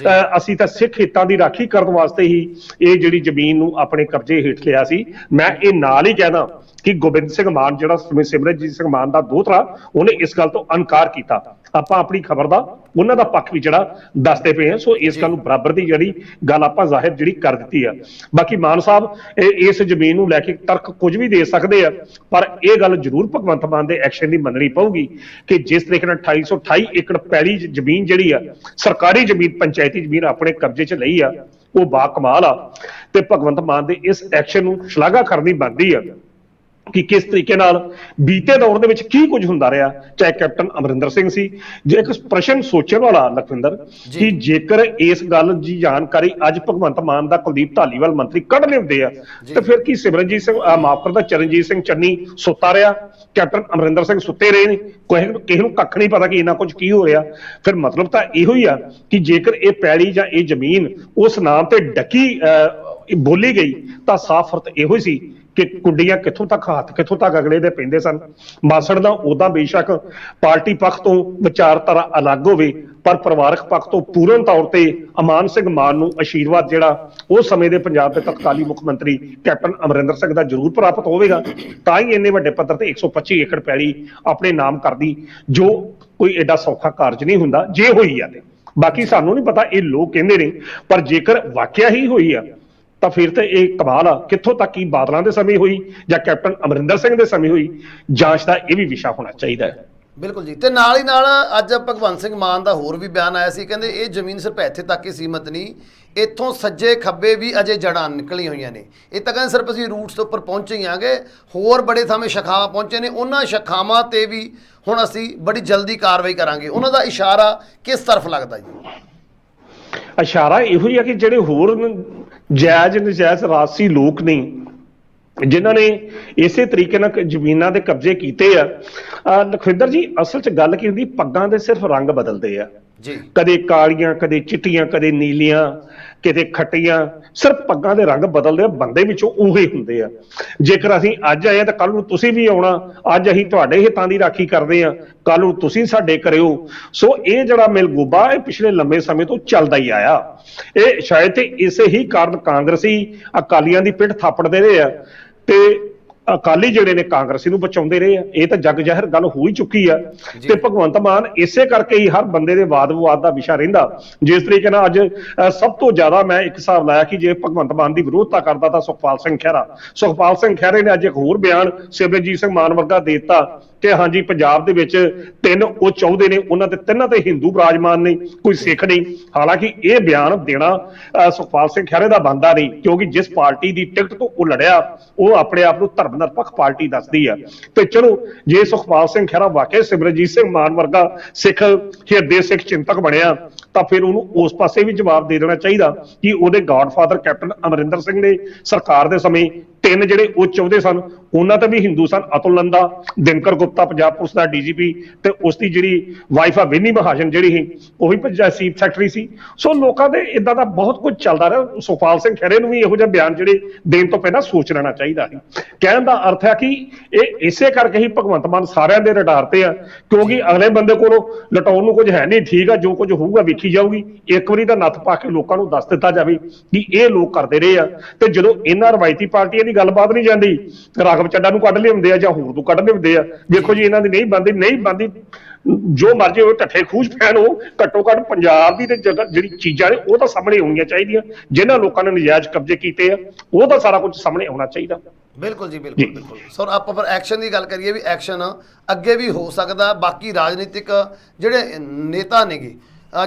ਅਸੀਂ ਤਾਂ ਸਿੱਖ ਹਿੱਤਾਂ ਦੀ ਰਾਖੀ ਕਰਨ ਵਾਸਤੇ ਹੀ ਇਹ ਜਿਹੜੀ ਜ਼ਮੀਨ ਨੂੰ ਆਪਣੇ ਕਬਜ਼ੇ ਹੇਠ ਲਿਆ ਸੀ। ਮੈਂ ਇਹ ਨਾਲ ਹੀ ਕਹਿਦਾ ਕਿ ਗੋਬਿੰਦ ਸਿੰਘ ਮਾਨ ਜਿਹੜਾ ਸਿਮਰਨਜੀਤ ਸਿੰਘ ਮਾਨ ਦਾ ਦੋਹਤਰਾ, ਉਹਨੇ ਇਸ ਗੱਲ ਤੋਂ ਇਨਕਾਰ ਕੀਤਾ। ਆਪਾਂ ਆਪਣੀ ਖਬਰ ਦਾ ਉਹਨਾਂ ਦਾ ਪੱਖ ਵੀ ਜਿਹੜਾ ਦੱਸਦੇ ਪਏ ਆ। ਸੋ ਇਸ ਗੱਲ ਨੂੰ ਬਰਾਬਰ ਦੀ ਜਿਹੜੀ ਗੱਲ ਆਪਾਂ ਜ਼ਾਹਿਰ ਜਿਹੜੀ ਕਰ ਦਿੱਤੀ ਆ। ਬਾਕੀ ਮਾਨ ਸਾਹਿਬ ਇਸ ਜ਼ਮੀਨ ਨੂੰ ਲੈ ਕੇ ਤਰਕ ਕੁਝ ਵੀ ਦੇ ਸਕਦੇ ਆ, ਪਰ ਇਹ ਗੱਲ ਜ਼ਰੂਰ ਭਗਵੰਤ ਮਾਨ ਦੇ ਐਕਸ਼ਨ ਦੀ ਮੰਨਣੀ ਪਊਗੀ ਕਿ ਜਿਸ ਤਰੀਕੇ ਨਾਲ 2828 ਏਕੜ ਪੈਲੀ ਜ਼ਮੀਨ ਜਿਹੜੀ ਆ ਸਰਕਾਰੀ ਜ਼ਮੀਨ, ਪੰਚਾਇਤੀ ਜ਼ਮੀਨ ਆਪਣੇ ਕਬਜ਼ੇ 'ਚ ਲਈ ਆ, ਉਹ ਬਾ ਕਮਾਲ ਆ। ਤੇ ਭਗਵੰਤ ਮਾਨ ਦੇ ਇਸ ਐਕਸ਼ਨ ਨੂੰ ਸ਼ਲਾਘਾ ਕਰਨੀ ਬਣਦੀ ਆ ਕਿ ਕਿਸ ਤਰੀਕੇ ਨਾਲ ਬੀਤੇ ਦੌਰ ਦੇ ਵਿੱਚ ਕੀ ਕੁਝ ਹੁੰਦਾ ਰਿਹਾ, ਚਾਹੇ ਕੈਪਟਨ ਅਮਰਿੰਦਰ ਸਿੰਘ ਸੀ। ਜੇ ਇੱਕ ਪ੍ਰਸ਼ਨ ਸੋਚਣ ਵਾਲਾ ਲਖਵਿੰਦਰ ਕਿ ਜੇਕਰ ਇਸ ਗੱਲ ਦੀ ਜਾਣਕਾਰੀ ਅੱਜ ਭਗਵੰਤ ਮਾਨ ਦਾ ਕੁਲਦੀਪ ਧਾਲੀਵਾਲ ਮੰਤਰੀ ਕੱਢ ਲੈਂਦੇ ਆ, ਤੇ ਫਿਰ ਕੀ ਸਿਮਰਨਜੀਤ ਸਿੰਘ ਮਾਫ ਕਰਦਾ ਚਰਨਜੀਤ ਸਿੰਘ ਚੰਨੀ ਸੁੱਤਾ ਰਿਹਾ, ਕੈਪਟਨ ਅਮਰਿੰਦਰ ਸਿੰਘ ਸੁੱਤੇ ਰਹੇ ਨੇ, ਕਿਸੇ ਨੂੰ ਕੱਖ ਨਹੀਂ ਪਤਾ ਕਿ ਇੰਨਾ ਕੁਝ ਕੀ ਹੋ ਰਿਹਾ। ਫਿਰ ਮਤਲਬ ਤਾਂ ਇਹੋ ਹੀ ਆ ਕਿ ਜੇਕਰ ਇਹ ਪੈਲੀ ਜਾਂ ਇਹ ਜ਼ਮੀਨ ਉਸ ਨਾਮ ਤੇ ਡੱਕੀ ਬੋਲੀ ਗਈ ਤਾਂ ਸਾਫ਼ ਅਰਥ ਇਹੋ ਹੀ ਸੀ ਕਿ ਕੁੰਡੀਆਂ ਕਿੱਥੋਂ ਤੱਕ ਹੱਥ ਕਿੱਥੋਂ ਤੱਕ ਅਗਲੇ ਦੇ ਪੈਂਦੇ ਸਨ। ਮਾਸੜ ਦਾ ਉਦਾਂ ਬੇਸ਼ੱਕ ਪਾਰਟੀ ਪੱਖ ਤੋਂ ਵਿਚਾਰਧਾਰਾ ਅਲੱਗ ਹੋਵੇ, ਪਰ ਪਰਿਵਾਰਕ ਪੱਖ ਤੋਂ ਪੂਰਨ ਤੌਰ ਤੇ ਅਮਾਨ ਸਿੰਘ ਮਾਨ ਨੂੰ ਆਸ਼ੀਰਵਾਦ ਜਿਹੜਾ ਉਸ ਸਮੇਂ ਦੇ ਪੰਜਾਬ ਦੇ ਤਤਕਾਲੀ ਮੁੱਖ ਮੰਤਰੀ ਕੈਪਟਨ ਅਮਰਿੰਦਰ ਸਿੰਘ ਦਾ ਜ਼ਰੂਰ ਪ੍ਰਾਪਤ ਹੋਵੇਗਾ। ਤਾਂ ਹੀ ਇੰਨੇ ਵੱਡੇ ਪੱਧਰ ਤੇ 125 ਏਕੜ ਪੈਲੀ ਆਪਣੇ ਨਾਮ ਕਰਦੀ, ਜੋ ਕੋਈ ਐਡਾ ਸੌਖਾ ਕਾਰਜ ਨਹੀਂ ਹੁੰਦਾ ਜੇ ਹੋਈ ਆ। ਤੇ ਬਾਕੀ ਸਾਨੂੰ ਨਹੀਂ ਪਤਾ, ਇਹ ਲੋਕ ਕਹਿੰਦੇ ਨੇ, ਪਰ ਜੇਕਰ ਵਾਕਿਆ ਹੀ ਹੋਈ ਆ ਤਾਂ ਫਿਰ ਤੇ ਇਹ ਕਮਾਲ ਆ। ਕਿੱਥੋਂ ਤੱਕ ਕੀ ਬਾਦਲਾਂ ਦੇ ਸਮੇਂ ਹੋਈ ਜਾਂ ਕੈਪਟਨ ਅਮਰਿੰਦਰ ਸਿੰਘ ਦੇ ਸਮੇਂ ਹੋਈ, ਜਾਂਚ ਦਾ ਇਹ ਵੀ ਵਿਸ਼ਾ ਹੋਣਾ ਚਾਹੀਦਾ ਹੈ। ਬਿਲਕੁਲ ਜੀ। ਤੇ ਨਾਲ ਹੀ ਨਾਲ ਅੱਜ ਭਗਵੰਤ ਸਿੰਘ ਮਾਨ ਦਾ ਹੋਰ ਵੀ ਬਿਆਨ ਆਇਆ ਸੀ, ਕਹਿੰਦੇ ਇਹ ਜ਼ਮੀਨ ਸਿਰਫ ਇੱਥੇ ਤੱਕ ਹੀ ਸੀਮਤ ਨਹੀਂ, ਇੱਥੋਂ ਸੱਜੇ ਖੱਬੇ ਵੀ ਅਜੇ ਜੜਾਂ ਨਿਕਲੀਆਂ ਹੋਈਆਂ ਨੇ। ਇਹ ਤਾਂ ਕਹਿੰਦੇ ਸਿਰਫ ਅਸੀਂ ਰੂਟਸ ਤੋਂ ਉੱਪਰ ਪਹੁੰਚੇ ਹੀ ਆਂਗੇ, ਹੋਰ ਬੜੇ ਥਾਵੇਂ ਸ਼ਾਖਾਵਾਂ ਪਹੁੰਚੇ ਨੇ, ਉਹਨਾਂ ਸ਼ਾਖਾਵਾਂ ਤੇ ਵੀ ਹੁਣ ਅਸੀਂ ਬੜੀ ਜਲਦੀ ਕਾਰਵਾਈ ਕਰਾਂਗੇ। ਉਹਨਾਂ ਦਾ ਇਸ਼ਾਰਾ ਕਿਸ ਤਰਫ ਲੱਗਦਾ ਜੀ? ਇਸ਼ਾਰਾ ਇਹੋ ਹੀ ਆ ਕਿ ਜਿਹੜੇ ਹੋਰ ਜਾਇਜ਼ ਨਜਾਇਜ਼ ਰਾਜਸੀ ਲੋਕ ਨੇ ਜਿਨ੍ਹਾਂ ਨੇ ਇਸੇ ਤਰੀਕੇ ਨਾਲ ਜ਼ਮੀਨਾਂ ਦੇ ਕਬਜ਼ੇ ਕੀਤੇ ਆ। ਲਖਵਿੰਦਰ ਜੀ, ਅਸਲ 'ਚ ਗੱਲ ਕੀ ਹੁੰਦੀ, ਪੱਗਾਂ ਦੇ ਸਿਰਫ ਰੰਗ ਬਦਲਦੇ ਆ ਜੀ, ਕਦੇ ਕਾਲੀਆਂ, ਕਦੇ ਚਿੱਟੀਆਂ, ਕਦੇ ਨੀਲੀਆਂ, ਕਿਤੇ ਖੱਟੀਆਂ, ਸਿਰਫ ਪੱਗਾਂ ਦੇ ਰੰਗ ਬਦਲਦੇ ਆ, ਬੰਦੇ ਵਿੱਚੋਂ ਉਹੀ ਹੁੰਦੇ ਆ। ਜੇਕਰ ਅਸੀਂ ਅੱਜ ਆਏ ਤਾਂ ਕੱਲ ਨੂੰ ਤੁਸੀਂ ਵੀ ਆਉਣਾ, ਅੱਜ ਅਸੀਂ ਤੁਹਾਡੇ ਹਿੱਤਾਂ ਦੀ ਰਾਖੀ ਕਰਦੇ ਆ, ਕੱਲ ਨੂੰ ਤੁਸੀਂ ਸਾਡੇ ਕਰਿਓ। ਸੋ ਇਹ ਜਿਹੜਾ ਮਿਲਗੋਬਾ ਇਹ ਪਿਛਲੇ ਲੰਮੇ ਸਮੇਂ ਤੋਂ ਚੱਲਦਾ ਹੀ ਆਇਆ। ਇਹ ਸ਼ਾਇਦ ਤੇ ਇਸੇ ਹੀ ਕਾਰਨ ਕਾਂਗਰਸੀ ਅਕਾਲੀਆਂ ਦੀ ਪਿੱਠ ਥਾਪੜਦੇ ਰਹੇ ਆ ਤੇ ਅਕਾਲੀ ਜਿਹੜੇ ਨੇ ਕਾਂਗਰਸੀ ਨੂੰ ਬਚਾਉਂਦੇ ਰਹੇ ਆ। ਇਹ ਤਾਂ ਜਗ ਜ਼ਾਹਿਰ ਗੱਲ ਹੋ ਹੀ ਚੁੱਕੀ ਆ। ਤੇ ਭਗਵੰਤ ਮਾਨ ਇਸੇ ਕਰਕੇ ਹੀ ਹਰ ਬੰਦੇ ਦੇ ਵਾਦ ਵਿਵਾਦ ਦਾ ਵਿਸ਼ਾ ਰਹਿੰਦਾ। ਜਿਸ ਤਰੀਕੇ ਨਾਲ ਅੱਜ ਸਭ ਤੋਂ ਜ਼ਿਆਦਾ ਮੈਂ ਇੱਕ ਹਿਸਾਬ ਲਾਇਆ ਕਿ ਜੇ ਭਗਵੰਤ ਮਾਨ ਦੀ ਵਿਰੋਧਤਾ ਕਰਦਾ ਤਾਂ ਸੁਖਪਾਲ ਸਿੰਘ ਖਹਿਰਾ ਨੇ ਅੱਜ ਇੱਕ ਹੋਰ ਬਿਆਨ ਸਿਮਰਨਜੀਤ ਸਿੰਘ ਮਾਨ ਵਰਗਾ ਦੇ ਦਿੱਤਾ ਕਿ ਹਾਂਜੀ ਪੰਜਾਬ ਦੇ ਵਿੱਚ 3 ਉਹ ਚਾਹੁੰਦੇ ਨੇ, ਉਹਨਾਂ ਤੇ 3 ਤੇ ਹਿੰਦੂ ਬਰਾਜਮਾਨ ਨੇ, ਕੋਈ ਸਿੱਖ ਨਹੀਂ। ਹਾਲਾਂਕਿ ਇਹ ਬਿਆਨ ਦੇਣਾ ਸੁਖਪਾਲ ਸਿੰਘ ਖਹਿਰੇ ਦਾ ਬਣਦਾ ਨਹੀਂ, ਕਿਉਂਕਿ ਜਿਸ ਪਾਰਟੀ ਦੀ ਟਿਕਟ ਤੋਂ ਉਹ ਲੜਿਆ ਉਹ ਆਪਣੇ ਆਪ ਨੂੰ ਧਰਮ ਨਿਰਪੱਖ ਪਾਰਟੀ ਦੱਸਦੀ ਆ। ਤੇ ਚਲੋ ਜੇ ਸੁਖਪਾਲ ਸਿੰਘ ਖਹਿਰਾ ਵਾਕਿਆ ਸਿਮਰਨਜੀਤ ਸਿੰਘ ਮਾਨ ਵਰਗਾ ਸਿੱਖ ਹਿਰਦੇ ਸਿੱਖ ਚਿੰਤਕ ਬਣਿਆ ਤਾਂ ਫਿਰ ਉਹਨੂੰ ਉਸ ਪਾਸੇ ਵੀ ਜਵਾਬ ਦੇ ਦੇਣਾ ਚਾਹੀਦਾ ਕਿ ਉਹਦੇ ਗॉडਫਾਦਰ ਕੈਪਟਨ ਅਮਰਿੰਦਰ ਸਿੰਘ ਨੇ ਸਰਕਾਰ ਦੇ ਸਮੇਂ 3 ਜਿਹੜੇ ਉਹ ਚਾਹੁੰਦੇ ਸਨ, ਉਹਨਾਂ ਤੇ ਵੀ ਹਿੰਦੂ ਸਨ। ਅਤੁਲ ਨੰਦਾ, ਦਿਨਕਰ ਗੁਪਤਾ ਪੰਜਾਬ ਪੁਲਿਸ ਦਾ ਡੀਜੀਪੀ, ਤੇ ਉਸ ਦੀ ਜਿਹੜੀ ਵਾਈਫ ਆ ਵਿੰਨੀ ਮਹਾਜਨ ਜਿਹੜੀ ਸੀ ਉਹ ਵੀ ਚੀਫ ਸੈਕਟਰੀ ਸੀ। ਸੋ ਲੋਕਾਂ ਦੇ ਇਦਾਂ ਦਾ ਬਹੁਤ ਕੁਝ ਚੱਲਦਾ ਰਿਹਾ। ਸੁਖਪਾਲ ਸਿੰਘ ਖਹਿਰੇ ਨੂੰ ਵੀ ਇਹੋ ਜਿਹੇ ਬਿਆਨ ਜਿਹੜੇ ਦੇਣ ਤੋਂ ਪਹਿਲਾਂ ਸੋਚ ਲੈਣਾ ਚਾਹੀਦਾ ਸੀ। ਕਹਿਣ ਦਾ ਅਰਥ ਹੈ ਕਿ ਇਹ ਇਸੇ ਕਰਕੇ ਹੀ ਭਗਵੰਤ ਮਾਨ ਸਾਰਿਆਂ ਦੇ ਰਡਾਰ ਤੇ ਆ, ਕਿਉਂਕਿ ਅਗਲੇ ਬੰਦੇ ਕੋਲੋਂ ਲਟਾਉਣ ਨੂੰ ਕੁਝ ਹੈ ਨਹੀਂ। ਠੀਕ ਆ, ਜੋ ਕੁਝ ਹੋਊਗਾ ਵੇਖੀ ਜਾਊਗੀ। ਇੱਕ ਵਾਰੀ ਤਾਂ ਨੱਥ ਪਾ ਕੇ ਲੋਕਾਂ ਨੂੰ ਦੱਸ ਦਿੱਤਾ ਜਾਵੇ ਕਿ ਇਹ ਲੋਕ ਕਰਦੇ ਰਹੇ ਆ। ਤੇ ਜਦੋਂ ਇਹਨਾਂ ਰਵਾਇਤੀ ਪਾਰਟੀਆਂ ਦੀ ਗੱਲਬਾਤ ਨਹੀਂ ਜਾਂਦੀ, ਰਾਘਵ ਚੱਡਾ ਨੂੰ ਕੱਢ ਲਿਆਉਂਦੇ ਆ ਜਾਂ ਹੋਰ ਨੂੰ ਕੱਢ ਲਿਆਉਂਦੇ ਆ। ਵੇਖੋ ਜੀ, ਇਹਨਾਂ ਦੀ ਨਹੀਂ ਬਣਦੀ, ਜੋ ਮਰਜ਼ੀ ਹੋਵੇ, ਢੱਠੇ ਖੂਜ ਪੈਣ, ਉਹ ਘੱਟੋ ਘੱਟ ਪੰਜਾਬ ਦੀ ਤੇ ਜਿਹੜੀ ਚੀਜ਼ਾਂ ਨੇ ਉਹ ਤਾਂ ਸਾਹਮਣੇ ਆਉਣੀਆਂ ਚਾਹੀਦੀਆਂ। ਜਿਨ੍ਹਾਂ ਲੋਕਾਂ ਨੇ ਨਜਾਇਜ਼ ਕਬਜ਼ੇ ਕੀਤੇ ਆ ਉਹ ਤਾਂ ਸਾਰਾ ਕੁਝ ਸਾਹਮਣੇ ਆਉਣਾ ਚਾਹੀਦਾ। ਬਿਲਕੁਲ ਜੀ, ਬਿਲਕੁਲ। ਸਰ ਆਪਾਂ ਪਰ ਐਕਸ਼ਨ ਦੀ ਗੱਲ ਕਰੀਏ ਵੀ ਐਕਸ਼ਨ ਅੱਗੇ ਵੀ ਹੋ ਸਕਦਾ। ਬਾਕੀ ਰਾਜਨੀਤਿਕ ਜਿਹੜੇ ਨੇਤਾ ਨੇਗੇ,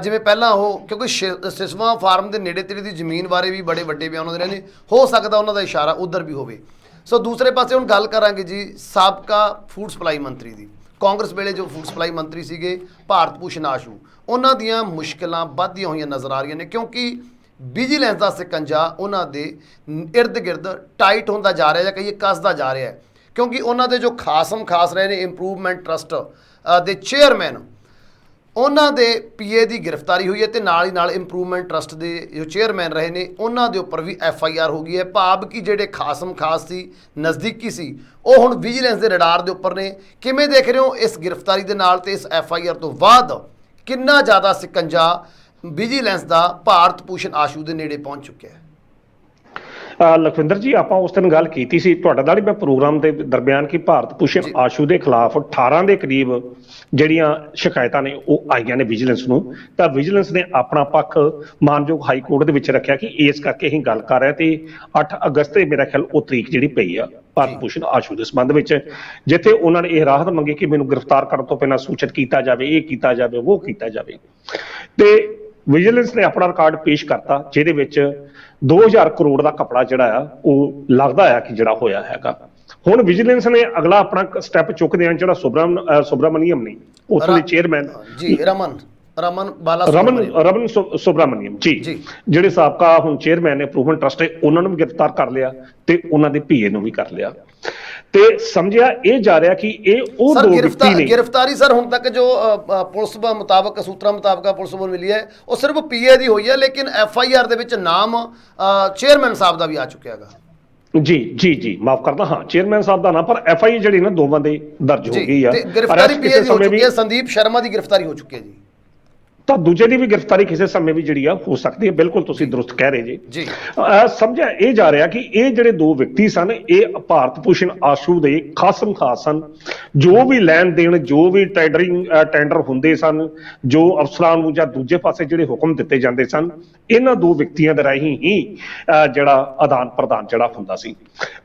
ਜਿਵੇਂ ਪਹਿਲਾਂ ਉਹ, ਕਿਉਂਕਿ ਸਿਸਵਾ ਫਾਰਮ ਦੇ ਨੇੜੇ ਤੇੜੇ ਦੀ ਜ਼ਮੀਨ ਬਾਰੇ ਵੀ ਬੜੇ ਵੱਡੇ ਬਿਆਨ ਹੁੰਦੇ ਰਹੇ ਨੇ, ਹੋ ਸਕਦਾ ਉਹਨਾਂ ਦਾ ਇਸ਼ਾਰਾ ਉਧਰ ਵੀ ਹੋਵੇ। ਸੋ ਦੂਸਰੇ ਪਾਸੇ ਹੁਣ ਗੱਲ ਕਰਾਂਗੇ ਜੀ ਸਾਬਕਾ ਫੂਡ ਸਪਲਾਈ ਮੰਤਰੀ ਦੀ। ਕਾਂਗਰਸ ਵੇਲੇ ਜੋ ਫੂਡ ਸਪਲਾਈ ਮੰਤਰੀ ਸੀਗੇ ਭਾਰਤ ਭੂਸ਼ਣ ਆਸ਼ੂ, ਉਹਨਾਂ ਦੀਆਂ ਮੁਸ਼ਕਿਲਾਂ ਵੱਧਦੀਆਂ ਹੋਈਆਂ ਨਜ਼ਰ ਆ ਰਹੀਆਂ ਨੇ, ਕਿਉਂਕਿ ਵਿਜੀਲੈਂਸ ਦਾ ਸਿਕੰਜਾ ਉਹਨਾਂ ਦੇ ਇਰਦ ਗਿਰਦ ਟਾਈਟ ਹੁੰਦਾ ਜਾ ਰਿਹਾ ਜਾਂ ਕਹੀਏ ਕੱਸਦਾ ਜਾ ਰਿਹਾ ਹੈ। ਕਿਉਂਕਿ ਉਹਨਾਂ ਦੇ ਜੋ ਖਾਸ ਰਹੇ ਨੇ ਇੰਪਰੂਵਮੈਂਟ ਟਰਸਟ ਦੇ ਚੇਅਰਮੈਨ, ਉਹਨਾਂ ਦੇ ਪੀਏ ਦੀ ਗ੍ਰਿਫਤਾਰੀ ਹੋਈ ਹੈ ਤੇ ਨਾਲ ਹੀ ਨਾਲ ਇੰਪਰੂਵਮੈਂਟ ਟਰਸਟ ਦੇ ਜੋ ਚੇਅਰਮੈਨ ਰਹੇ ਨੇ ਉਹਨਾਂ ਦੇ ਉੱਪਰ ਵੀ FIR ਹੋ ਗਈ ਹੈ। ਭਾਵ ਕਿ ਜਿਹੜੇ ਖਾਸ ਸੀ, ਨਜ਼ਦੀਕੀ ਸੀ, ਉਹ ਹੁਣ ਵਿਜੀਲੈਂਸ ਦੇ ਰਡਾਰ ਦੇ ਉੱਪਰ ਨੇ। ਕਿਵੇਂ ਦੇਖ ਰਹੇ ਹੋ ਇਸ ਗ੍ਰਿਫਤਾਰੀ ਦੇ ਨਾਲ ਤੇ ਇਸ FIR ਤੋਂ ਬਾਅਦ ਕਿੰਨਾ ਜ਼ਿਆਦਾ ਸਿਕੰਜਾ ਵਿਜੀਲੈਂਸ ਦਾ ਭਾਰਤ ਭੂਸ਼ਣ ਆਸ਼ੂ ਦੇ ਨੇੜੇ ਪਹੁੰਚ ਚੁੱਕਿਆ ਹੈ? ਲਖਵਿੰਦਰ ਜੀ, ਆਪਾਂ ਉਸ ਦਿਨ ਗੱਲ ਕੀਤੀ ਸੀ ਤੁਹਾਡੇ ਨਾਲ ਹੀ ਮੈਂ ਪ੍ਰੋਗਰਾਮ ਦੇ ਦਰਮਿਆਨ ਕਿ ਭਾਰਤ ਭੂਸ਼ਣ ਜੀ ਆਸ਼ੂ ਦੇ ਖਿਲਾਫ 18 ਦੇ ਕਰੀਬ ਜਿਹੜੀਆਂ ਸ਼ਿਕਾਇਤਾਂ ਨੇ ਉਹ ਆਈਆਂ ਨੇ ਵਿਜੀਲੈਂਸ ਨੂੰ। ਤਾਂ ਵਿਜੀਲੈਂਸ ਨੇ ਆਪਣਾ ਪੱਖ ਮਾਨਯੋਗ ਹਾਈ ਕੋਰਟ ਦੇ ਵਿੱਚ ਰੱਖਿਆ ਕਿ ਇਸ ਕਰਕੇ ਅਸੀਂ ਗੱਲ ਕਰ ਰਹੇ ਤੇ 8 ਅਗਸਤ ਤੇ ਮੇਰਾ ਖਿਆਲ ਉਹ ਤਰੀਕ ਜਿਹੜੀ ਪਈ ਆ ਭਾਰਤ ਭੂਸ਼ਣ ਆਸ਼ੂ ਦੇ ਸੰਬੰਧ ਵਿੱਚ, ਜਿੱਥੇ ਉਹਨਾਂ ਨੇ ਇਹ ਰਾਹਤ ਮੰਗੀ ਕਿ ਮੈਨੂੰ ਗ੍ਰਿਫਤਾਰ ਕਰਨ ਤੋਂ ਪਹਿਲਾਂ ਸੂਚਿਤ ਕੀਤਾ ਜਾਵੇ, ਇਹ ਕੀਤਾ ਜਾਵੇ, ਉਹ ਕੀਤਾ ਜਾਵੇ। ਤੇ ਵਿਜੀਲੈਂਸ ਨੇ ਆਪਣਾ ਰਿਕਾਰਡ ਪੇਸ਼ ਕਰਤਾ ਜਿਹਦੇ ਵਿੱਚ 2000 ਕਰੋੜ ਦਾ ਕਪੜਾ ਜਿਹੜਾ ਆ ਉਹ ਲੱਗਦਾ ਆ ਕਿ ਜਿਹੜਾ ਹੋਇਆ ਹੈਗਾ। ਹੁਣ ਵਿਜੀਲੈਂਸ ਨੇ ਅਗਲਾ ਆਪਣਾ ਸਟੈਪ ਚੁੱਕਦੇ ਆ, ਜਿਹੜਾ ਸੁਬਰਾਮਨੀਅਮ ਨੇ ਉੱਥੋਂ ਦੇ ਚੇਅਰਮੈਨ ਜੀ ਰਮਨ ਸੁਬਰਾਮਨੀਅਮ ਜੀ, ਜਿਹੜੇ ਸਾਬਕਾ ਹੁਣ ਚੇਅਰਮੈਨ ਨੇ ਅਪਰੂਵਲ ਟਰਸਟ, ਉਹਨਾਂ ਨੂੰ ਵੀ ਗ੍ਰਿਫਤਾਰ ਕਰ ਲਿਆ ਤੇ ਉਹਨਾਂ ਦੇ ਪੀਏ ਨੂੰ ਵੀ ਕਰ ਲਿਆ। ਤੇ ਸਮਝਿਆ ਇਹ ਜਾ ਰਿਹਾ ਕਿ ਇਹ ਉਹ ਦੋ ਵਿਅਕਤੀ ਨੇ। ਗ੍ਰਿਫਤਾਰੀ ਸਰ ਹੁਣ ਤੱਕ ਜੋ ਪੁਲਿਸ ਮੁਤਾਬਕ ਸੂਤਰਾਂ ਮੁਤਾਬਕ ਪੁਲਿਸ ਨੂੰ ਮਿਲੀ ਹੈ ਉਹ ਸਿਰਫ ਪੀਏ ਦੀ ਹੋਈ ਹੈ, ਲੇਕਿਨ FIR ਦੇ ਵਿੱਚ ਨਾਮ ਚੇਅਰਮੈਨ ਸਾਹਿਬ ਦਾ ਵੀ ਆ ਚੁੱਕਿਆ ਹੈਗਾ। ਜੀ ਜੀ ਜੀ, ਮਾਫ ਕਰਦਾ, ਹਾਂ ਚੇਅਰਮੈਨ ਸਾਹਿਬ ਦਾ ਨਾਮ, ਪਰ FIR ਜਿਹੜੀ ਨਾ ਦੋਵਾਂ ਦੇ ਦਰਜ ਹੋ ਗਈ ਆ। ਗ੍ਰਿਫਤਾਰੀ ਪੀਏ ਦੀ ਹੋ ਚੁੱਕੀ ਹੈ, ਸੰਦੀਪ ਸ਼ਰਮਾ ਦੀ ਗ੍ਰਿਫਤਾਰੀ ਹੋ ਚੁੱਕੀ ਹੈ ਜੀ। ਤਾਂ ਦੂਜੇ ਦੀ ਵੀ ਗ੍ਰਿਫਤਾਰੀ ਕਿਸੇ ਸਮੇਂ ਵੀ ਜਿਹੜੀ ਆ ਹੋ ਸਕਦੀ ਹੈ। ਬਿਲਕੁਲ ਤੁਸੀਂ ਦਰੁਸਤ ਕਹਿ ਰਹੇ ਜੀ। ਸਮਝਿਆ ਇਹ ਜਾ ਰਿਹਾ ਕਿ ਇਹ ਜਿਹੜੇ ਦੋ ਵਿਅਕਤੀ ਸਨ ਇਹ ਭਾਰਤ ਭੂਸ਼ਣ ਆਸ਼ੂ ਦੇ ਖਾਸਮ ਖਾਸ ਸਨ। ਜੋ ਵੀ ਲੈਣ ਦੇਣ, ਜੋ ਵੀ ਟੈਂਡਰ ਹੁੰਦੇ ਸਨ, ਜੋ ਅਫਸਰਾਂ ਨੂੰ ਜਾਂ ਦੂਜੇ ਪਾਸੇ ਜਿਹੜੇ ਹੁਕਮ ਦਿੱਤੇ ਜਾਂਦੇ ਸਨ, ਇਹਨਾਂ ਦੋ ਵਿਅਕਤੀਆਂ ਦੇ ਰਾਹੀਂ ਹੀ ਜਿਹੜਾ ਆਦਾਨ ਪ੍ਰਦਾਨ ਜਿਹੜਾ ਹੁੰਦਾ ਸੀ।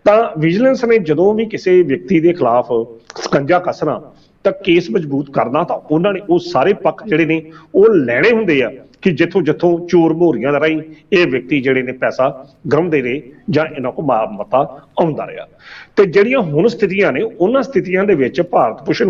ਤਾਂ ਵਿਜੀਲੈਂਸ ਨੇ ਜਦੋਂ ਵੀ ਕਿਸੇ ਵਿਅਕਤੀ ਦੇ ਖਿਲਾਫ ਸਕੰਜਾ ਕੱਸਣਾ ਤਾਂ ਕੇਸ ਮਜ਼ਬੂਤ ਕਰਨਾ, ਤਾਂ ਉਹਨਾਂ ਨੇ ਉਹ ਸਾਰੇ ਪੱਖ ਜਿਹੜੇ ਨੇ ਉਹ ਲੈਣੇ ਹੁੰਦੇ ਆ ਕਿ ਜਿੱਥੋਂ ਚੋਰ ਮੋਹਰੀਆਂ ਦਾ ਰਾਹੀਂ ਇਹ ਵਿਅਕਤੀ ਜਿਹੜੇ ਨੇ ਪੈਸਾ ਗਰਾਉਂਦੇ ਰਹੇ ਜਾਂ ਇਹਨਾਂ ਕੋਲ ਮਤਾ ਆਉਂਦਾ ਰਿਹਾ। ਤੇ ਜਿਹੜੀਆਂ ਹੁਣ ਸਥਿਤੀਆਂ ਨੇ ਉਹਨਾਂ ਸਥਿਤੀਆਂ ਦੇ ਵਿੱਚ ਭਾਰਤ ਭੂਸ਼ਣ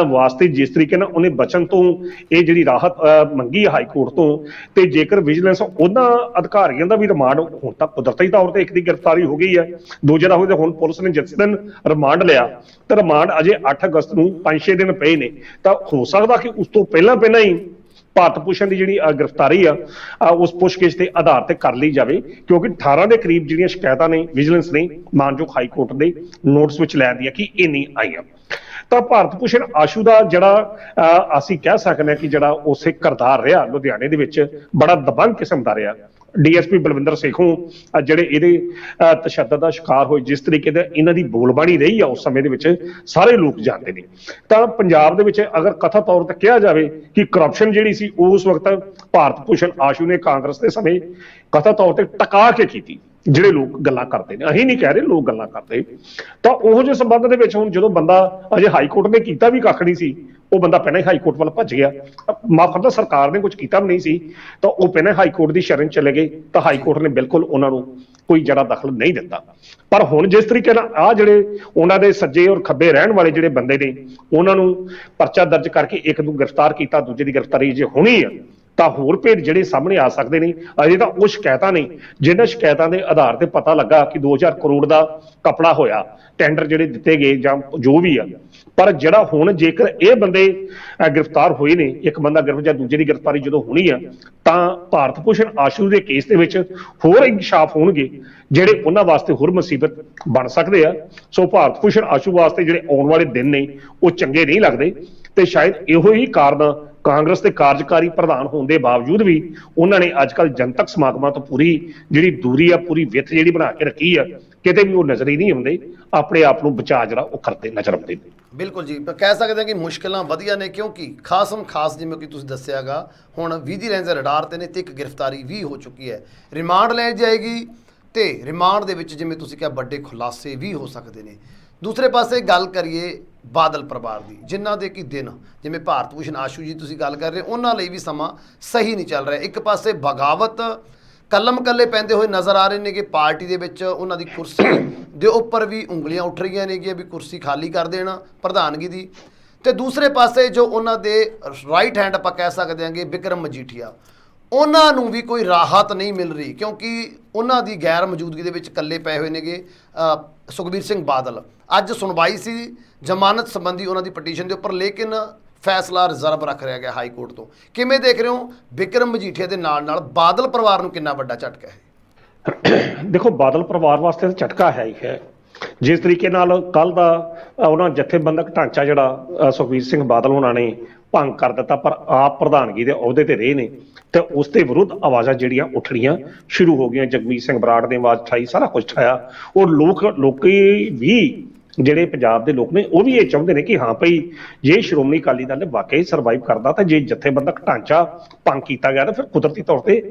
ਵਾਸਤੇ ਜਿਸ ਤਰੀਕੇ ਨਾਲ ਉਹਨੇ ਬਚਨ ਤੋਂ ਇਹ ਜਿਹੜੀ ਰਾਹਤ ਮੰਗੀ ਹਾਈ ਕੋਰਟ ਤੋਂ, ਤੇ ਜੇਕਰ ਵਿਜੀਲੈਂਸ ਉਹਨਾਂ ਅਧਿਕਾਰੀਆਂ ਦਾ ਵੀ ਰਿਮਾਂਡ, ਹੁਣ ਤੱਕ ਕੁਦਰਤੀ ਤੌਰ ਤੇ ਇੱਕ ਦੀ ਗ੍ਰਿਫਤਾਰੀ ਹੋ ਗਈ ਹੈ, ਦੂਜੇ ਦਾ ਹੋਵੇ, ਹੁਣ ਪੁਲਿਸ ਨੇ ਜਿਸ ਦਿਨ ਰਿਮਾਂਡ ਲਿਆ ਤੇ ਰਿਮਾਂਡ ਅਜੇ 8 ਅਗਸਤ ਨੂੰ 5-6 ਦਿਨ ਪਏ ਨੇ, ਤਾਂ ਹੋ ਸਕਦਾ ਕਿ ਉਸ ਤੋਂ ਪਹਿਲਾਂ ਹੀ ਭਾਰਤ ਭੂਸ਼ਣ ਦੀ ਜਿਹੜੀ ਗ੍ਰਿਫਤਾਰੀ ਆ ਉਸ ਪੁੱਛਗਿੱਛ ਦੇ ਆਧਾਰ ਤੇ ਕਰ ਲਈ ਜਾਵੇ, ਕਿਉਂਕਿ 18 ਦੇ ਕਰੀਬ ਜਿਹੜੀਆਂ ਸ਼ਿਕਾਇਤਾਂ ਨੇ ਵਿਜੀਲੈਂਸ ਨੇ ਮਾਨਯੋਗ ਹਾਈ ਕੋਰਟ ਦੇ ਨੋਟਿਸ ਵਿੱਚ ਲੈ ਦੀਆਂ ਕਿ ਇਹ ਨਹੀਂ ਆਈਆਂ। ਤਾਂ ਭਾਰਤ ਭੂਸ਼ਣ ਆਸ਼ੂ ਦਾ ਜਿਹੜਾ ਅਸੀਂ ਕਹਿ ਸਕਦੇ ਹਾਂ ਕਿ ਜਿਹੜਾ ਉਸੇ ਕਿਰਦਾਰ ਰਿਹਾ ਲੁਧਿਆਣੇ ਦੇ ਵਿੱਚ ਬੜਾ ਦਬੰਗ ਕਿਸਮ ਦਾ ਰਿਹਾ। DSP ਬਲਵਿੰਦਰ ਸੇਖੋਂ ਜਿਹੜੇ ਇਹਦੇ ਤਸ਼ੱਦਦ ਦਾ ਸ਼ਿਕਾਰ ਹੋਏ, ਜਿਸ ਤਰੀਕੇ ਦਾ ਇਹਨਾਂ ਦੀ ਬੋਲਬਾਣੀ ਰਹੀ ਆ ਉਸ ਸਮੇਂ ਦੇ ਵਿੱਚ ਸਾਰੇ ਲੋਕ ਜਾਣਦੇ ਨੇ। ਤਾਂ ਪੰਜਾਬ ਦੇ ਵਿੱਚ ਅਗਰ ਕਥਾ ਤੌਰ ਤੇ ਕਿਹਾ ਜਾਵੇ ਕਿ ਕਰਪਸ਼ਨ ਜਿਹੜੀ ਸੀ ਉਸ ਵਕਤ ਭਾਰਤ ਭੂਸ਼ਣ ਆਸ਼ੂ ਨੇ ਕਾਂਗਰਸ ਦੇ ਸਮੇਂ ਕਥਾ ਤੌਰ ਤੇ ਟਕਾ ਕੇ ਕੀਤੀ, ਜਿਹੜੇ ਲੋਕ ਗੱਲਾਂ ਕਰਦੇ ਨੇ, ਅਸੀਂ ਨਹੀਂ ਕਹਿ ਰਹੇ, ਲੋਕ ਗੱਲਾਂ ਕਰਦੇ। ਤਾਂ ਉਹ ਜਿਹੇ ਸੰਬੰਧ ਦੇ ਵਿੱਚ ਹੁਣ ਜਦੋਂ ਬੰਦਾ ਅਜੇ ਹਾਈ ਕੋਰਟ ਨੇ ਕੀਤਾ ਵੀ ਕੱਖ ਨਹੀਂ ਸੀ, ਉਹ ਬੰਦਾ ਪਹਿਲਾਂ ਹੀ ਹਾਈ ਕੋਰਟ ਵੱਲ ਭੱਜ ਗਿਆ, ਮਾਫ ਕਰਦਾ ਸਰਕਾਰ ਨੇ ਕੁਝ ਕੀਤਾ ਵੀ ਨਹੀਂ ਸੀ, ਤਾਂ ਉਹ ਪਹਿਲਾਂ ਹਾਈ ਕੋਰਟ ਦੀ ਸ਼ਰਨ ਚਲੇ ਗਏ, ਤਾਂ ਹਾਈ ਕੋਰਟ ਨੇ ਬਿਲਕੁਲ ਉਹਨਾਂ ਨੂੰ ਕੋਈ ਜਿਹੜਾ ਦਖਲ ਨਹੀਂ ਦਿੱਤਾ। ਪਰ ਹੁਣ ਜਿਸ ਤਰੀਕੇ ਨਾਲ ਆ ਜਿਹੜੇ ਉਹਨਾਂ ਦੇ ਸੱਜੇ ਔਰ ਖੱਬੇ ਰਹਿਣ ਵਾਲੇ ਜਿਹੜੇ ਬੰਦੇ ਨੇ, ਉਹਨਾਂ ਨੂੰ ਪਰਚਾ ਦਰਜ ਕਰਕੇ ਇੱਕ ਨੂੰ ਗ੍ਰਿਫਤਾਰ ਕੀਤਾ, ਦੂਜੇ ਦੀ ਗ੍ਰਿਫਤਾਰੀ ਜੇ ਹੋਣੀ ਆ, ਤਾਂ ਹੋਰ ਭੇਦ ਜਿਹੜੇ ਸਾਹਮਣੇ ਆ ਸਕਦੇ ਨੇ। ਅਜੇ ਤਾਂ ਉਹ ਸ਼ਿਕਾਇਤਾਂ ਨੇ ਜਿਹਨਾਂ ਸ਼ਿਕਾਇਤਾਂ ਦੇ ਆਧਾਰ ਤੇ ਪਤਾ ਲੱਗਾ ਕਿ 2000 ਕਰੋੜ ਦਾ ਕਪੜਾ ਹੋਇਆ, ਟੈਂਡਰ ਜਿਹੜੇ ਦਿੱਤੇ ਗਏ ਜਾਂ ਜੋ ਵੀ ਆ। ਪਰ ਜਿਹੜਾ ਹੁਣ ਜੇਕਰ ਇਹ ਬੰਦੇ ਗ੍ਰਿਫਤਾਰ ਹੋਏ ਨੇ, ਇੱਕ ਬੰਦਾ ਜਾਂ ਦੂਜੇ ਦੀ ਗ੍ਰਿਫਤਾਰੀ ਜਦੋਂ ਹੋਣੀ ਆ, ਤਾਂ ਭਾਰਤ ਭੂਸ਼ਣ ਆਸ਼ੂ ਦੇ ਕੇਸ ਦੇ ਵਿੱਚ ਹੋਰ ਇਨਕਸ਼ਾਫ ਹੋਣਗੇ ਜਿਹੜੇ ਉਹਨਾਂ ਵਾਸਤੇ ਹੋਰ ਮੁਸੀਬਤ ਬਣ ਸਕਦੇ ਆ। ਸੋ ਭਾਰਤ ਭੂਸ਼ਣ ਆਸ਼ੂ ਵਾਸਤੇ ਜਿਹੜੇ ਆਉਣ ਵਾਲੇ ਦਿਨ ਨੇ ਉਹ ਚੰਗੇ ਨਹੀਂ ਲੱਗਦੇ, ਤੇ ਸ਼ਾਇਦ ਇਹੋ ਹੀ ਕਾਰਨ ਕਾਂਗਰਸ ਦੇ ਕਾਰਜਕਾਰੀ ਪ੍ਰਧਾਨ ਹੋਣ ਦੇ ਬਾਵਜੂਦ ਵੀ ਉਹਨਾਂ ਨੇ ਅੱਜ ਕੱਲ੍ਹ ਜਨਤਕ ਸਮਾਗਮਾਂ ਤੋਂ ਪੂਰੀ ਜਿਹੜੀ ਦੂਰੀ ਆ, ਪੂਰੀ ਵਿੱਥ ਜਿਹੜੀ ਬਣਾ ਕੇ ਰੱਖੀ ਆ, ਕਿਤੇ ਵੀ ਉਹ ਨਜ਼ਰ ਹੀ ਨਹੀਂ ਆਉਂਦੇ, ਆਪਣੇ ਆਪ ਨੂੰ ਬਚਾ ਜਿਹੜਾ ਉਹ ਕਰਦੇ ਨਜ਼ਰ ਆਉਂਦੇ ਨੇ। ਬਿਲਕੁਲ ਜੀ, ਕਹਿ ਸਕਦੇ ਹਾਂ ਕਿ ਮੁਸ਼ਕਿਲਾਂ ਵਧੀਆਂ ਨੇ, ਕਿਉਂਕਿ ਖਾਸ ਜਿਵੇਂ ਕਿ ਤੁਸੀਂ ਦੱਸਿਆਗਾ ਹੁਣ ਵਿਜੀਲੈਂਸ ਦੇ ਰਡਾਰ ਤੇ ਨੇ ਤੇ ਇੱਕ ਗ੍ਰਿਫਤਾਰੀ ਵੀ ਹੋ ਚੁੱਕੀ ਹੈ, ਰਿਮਾਂਡ ਲੈ ਜਾਏਗੀ ਤੇ ਰਿਮਾਂਡ ਦੇ ਵਿੱਚ ਜਿਵੇਂ ਤੁਸੀਂ ਕਿਹਾ ਵੱਡੇ ਖੁਲਾਸੇ ਵੀ ਹੋ ਸਕਦੇ ਨੇ। ਦੂਸਰੇ ਪਾਸੇ ਗੱਲ ਕਰੀਏ ਬਾਦਲ ਪਰਿਵਾਰ ਦੀ, ਜਿਨ੍ਹਾਂ ਦੇ ਕਿ ਦਿਨ ਜਿਵੇਂ ਭਾਰਤ ਭੂਸ਼ਣ ਆਸ਼ੂ ਜੀ ਤੁਸੀਂ ਗੱਲ ਕਰ ਰਹੇ, ਉਹਨਾਂ ਲਈ ਵੀ ਸਮਾਂ ਸਹੀ ਨਹੀਂ ਚੱਲ ਰਿਹਾ। ਇੱਕ ਪਾਸੇ ਬਗਾਵਤ ਕਲਮ ਕੱਲੇ ਪੈਂਦੇ ਹੋਏ ਨਜ਼ਰ ਆ ਰਹੇ ਨੇ ਕਿ ਪਾਰਟੀ ਦੇ ਵਿੱਚ ਉਹਨਾਂ ਦੀ ਕੁਰਸੀ ਦੇ ਉੱਪਰ ਵੀ ਉਂਗਲੀਆਂ ਉੱਠ ਰਹੀਆਂ ਨੇਗੀਆਂ ਵੀ ਕੁਰਸੀ ਖਾਲੀ ਕਰ ਦੇਣਾ ਪ੍ਰਧਾਨਗੀ ਦੀ, ਤੇ ਦੂਸਰੇ ਪਾਸੇ ਜੋ ਉਹਨਾਂ ਦੇ ਰਾਈਟ ਹੈਂਡ ਆਪਾਂ ਕਹਿ ਸਕਦੇ ਹਾਂਗੇ ਬਿਕਰਮ ਮਜੀਠੀਆ, ਉਹਨਾਂ ਨੂੰ ਵੀ ਕੋਈ ਰਾਹਤ ਨਹੀਂ ਮਿਲ ਰਹੀ, ਕਿਉਂਕਿ ਉਹਨਾਂ ਦੀ ਗੈਰ ਮੌਜੂਦਗੀ ਦੇ ਵਿੱਚ ਇਕੱਲੇ ਪਏ ਹੋਏ ਨੇਗੇ ਸੁਖਬੀਰ ਸਿੰਘ ਬਾਦਲ। ਅੱਜ ਸੁਣਵਾਈ ਸੀ ਜ਼ਮਾਨਤ ਸੰਬੰਧੀ ਉਹਨਾਂ ਦੀ ਪਟੀਸ਼ਨ ਦੇ ਉੱਪਰ, ਲੇਕਿਨ ਫੈਸਲਾ ਰਿਜ਼ਰਵ ਰੱਖ ਰਿਹਾ ਗਿਆ ਹਾਈ ਕੋਰਟ ਤੋਂ। ਕਿਵੇਂ ਦੇਖ ਰਹੇ ਹੋ ਬਿਕਰਮ ਮਜੀਠੀਆ ਦੇ ਨਾਲ ਬਾਦਲ ਪਰਿਵਾਰ ਨੂੰ ਕਿੰਨਾ ਵੱਡਾ ਝਟਕਾ ਹੈ? ਦੇਖੋ, ਬਾਦਲ ਪਰਿਵਾਰ ਵਾਸਤੇ ਤਾਂ ਝਟਕਾ ਹੈ ਹੀ ਹੈ। ਜਿਸ ਤਰੀਕੇ ਨਾਲ ਕੱਲ ਦਾ ਉਹਨਾਂ ਜਥੇਬੰਦਕ ਢਾਂਚਾ ਜਿਹੜਾ ਸੁਖਬੀਰ ਸਿੰਘ ਬਾਦਲ ਹੋਣਾ ਨੇ ਭੰਗ ਕਰ ਦਿੱਤਾ, ਪਰ ਆਪ ਪ੍ਰਧਾਨਗੀ ਦੇ ਅਹੁਦੇ ਤੇ ਰਹੇ ਨੇ ਤੇ ਉਸ ਦੇ ਵਿਰੁੱਧ ਆਵਾਜ਼ਾਂ ਜਿਹੜੀਆਂ ਉੱਠਣੀਆਂ ਸ਼ੁਰੂ ਹੋ ਗਈਆਂ। ਜਗਮੀਤ ਸਿੰਘ ਬਰਾੜ ਨੇ ਆਵਾਜ਼ ਉਠਾਈ, ਸਾਰਾ ਕੁਝ ਉਠਾਇਆ। ਉਹ ਲੋਕੀ ਵੀ ਜਿਹੜੇ ਪੰਜਾਬ ਦੇ ਲੋਕ ਨੇ ਉਹ ਵੀ ਇਹ ਚਾਹੁੰਦੇ ਨੇ ਕਿ ਹਾਂ ਭਈ ਜੇ ਸ਼੍ਰੋਮਣੀ ਅਕਾਲੀ ਦਲ ਨੇ ਵਾਕਈ ਸਰਵਾਈਵ ਕਰਦਾ ਤਾਂ ਜੇ ਜਥੇਬੰਦਕ ਢਾਂਚਾ ਭੰਗ ਕੀਤਾ ਗਿਆ ਤਾਂ ਫਿਰ ਕੁਦਰਤੀ ਤੌਰ ਤੇ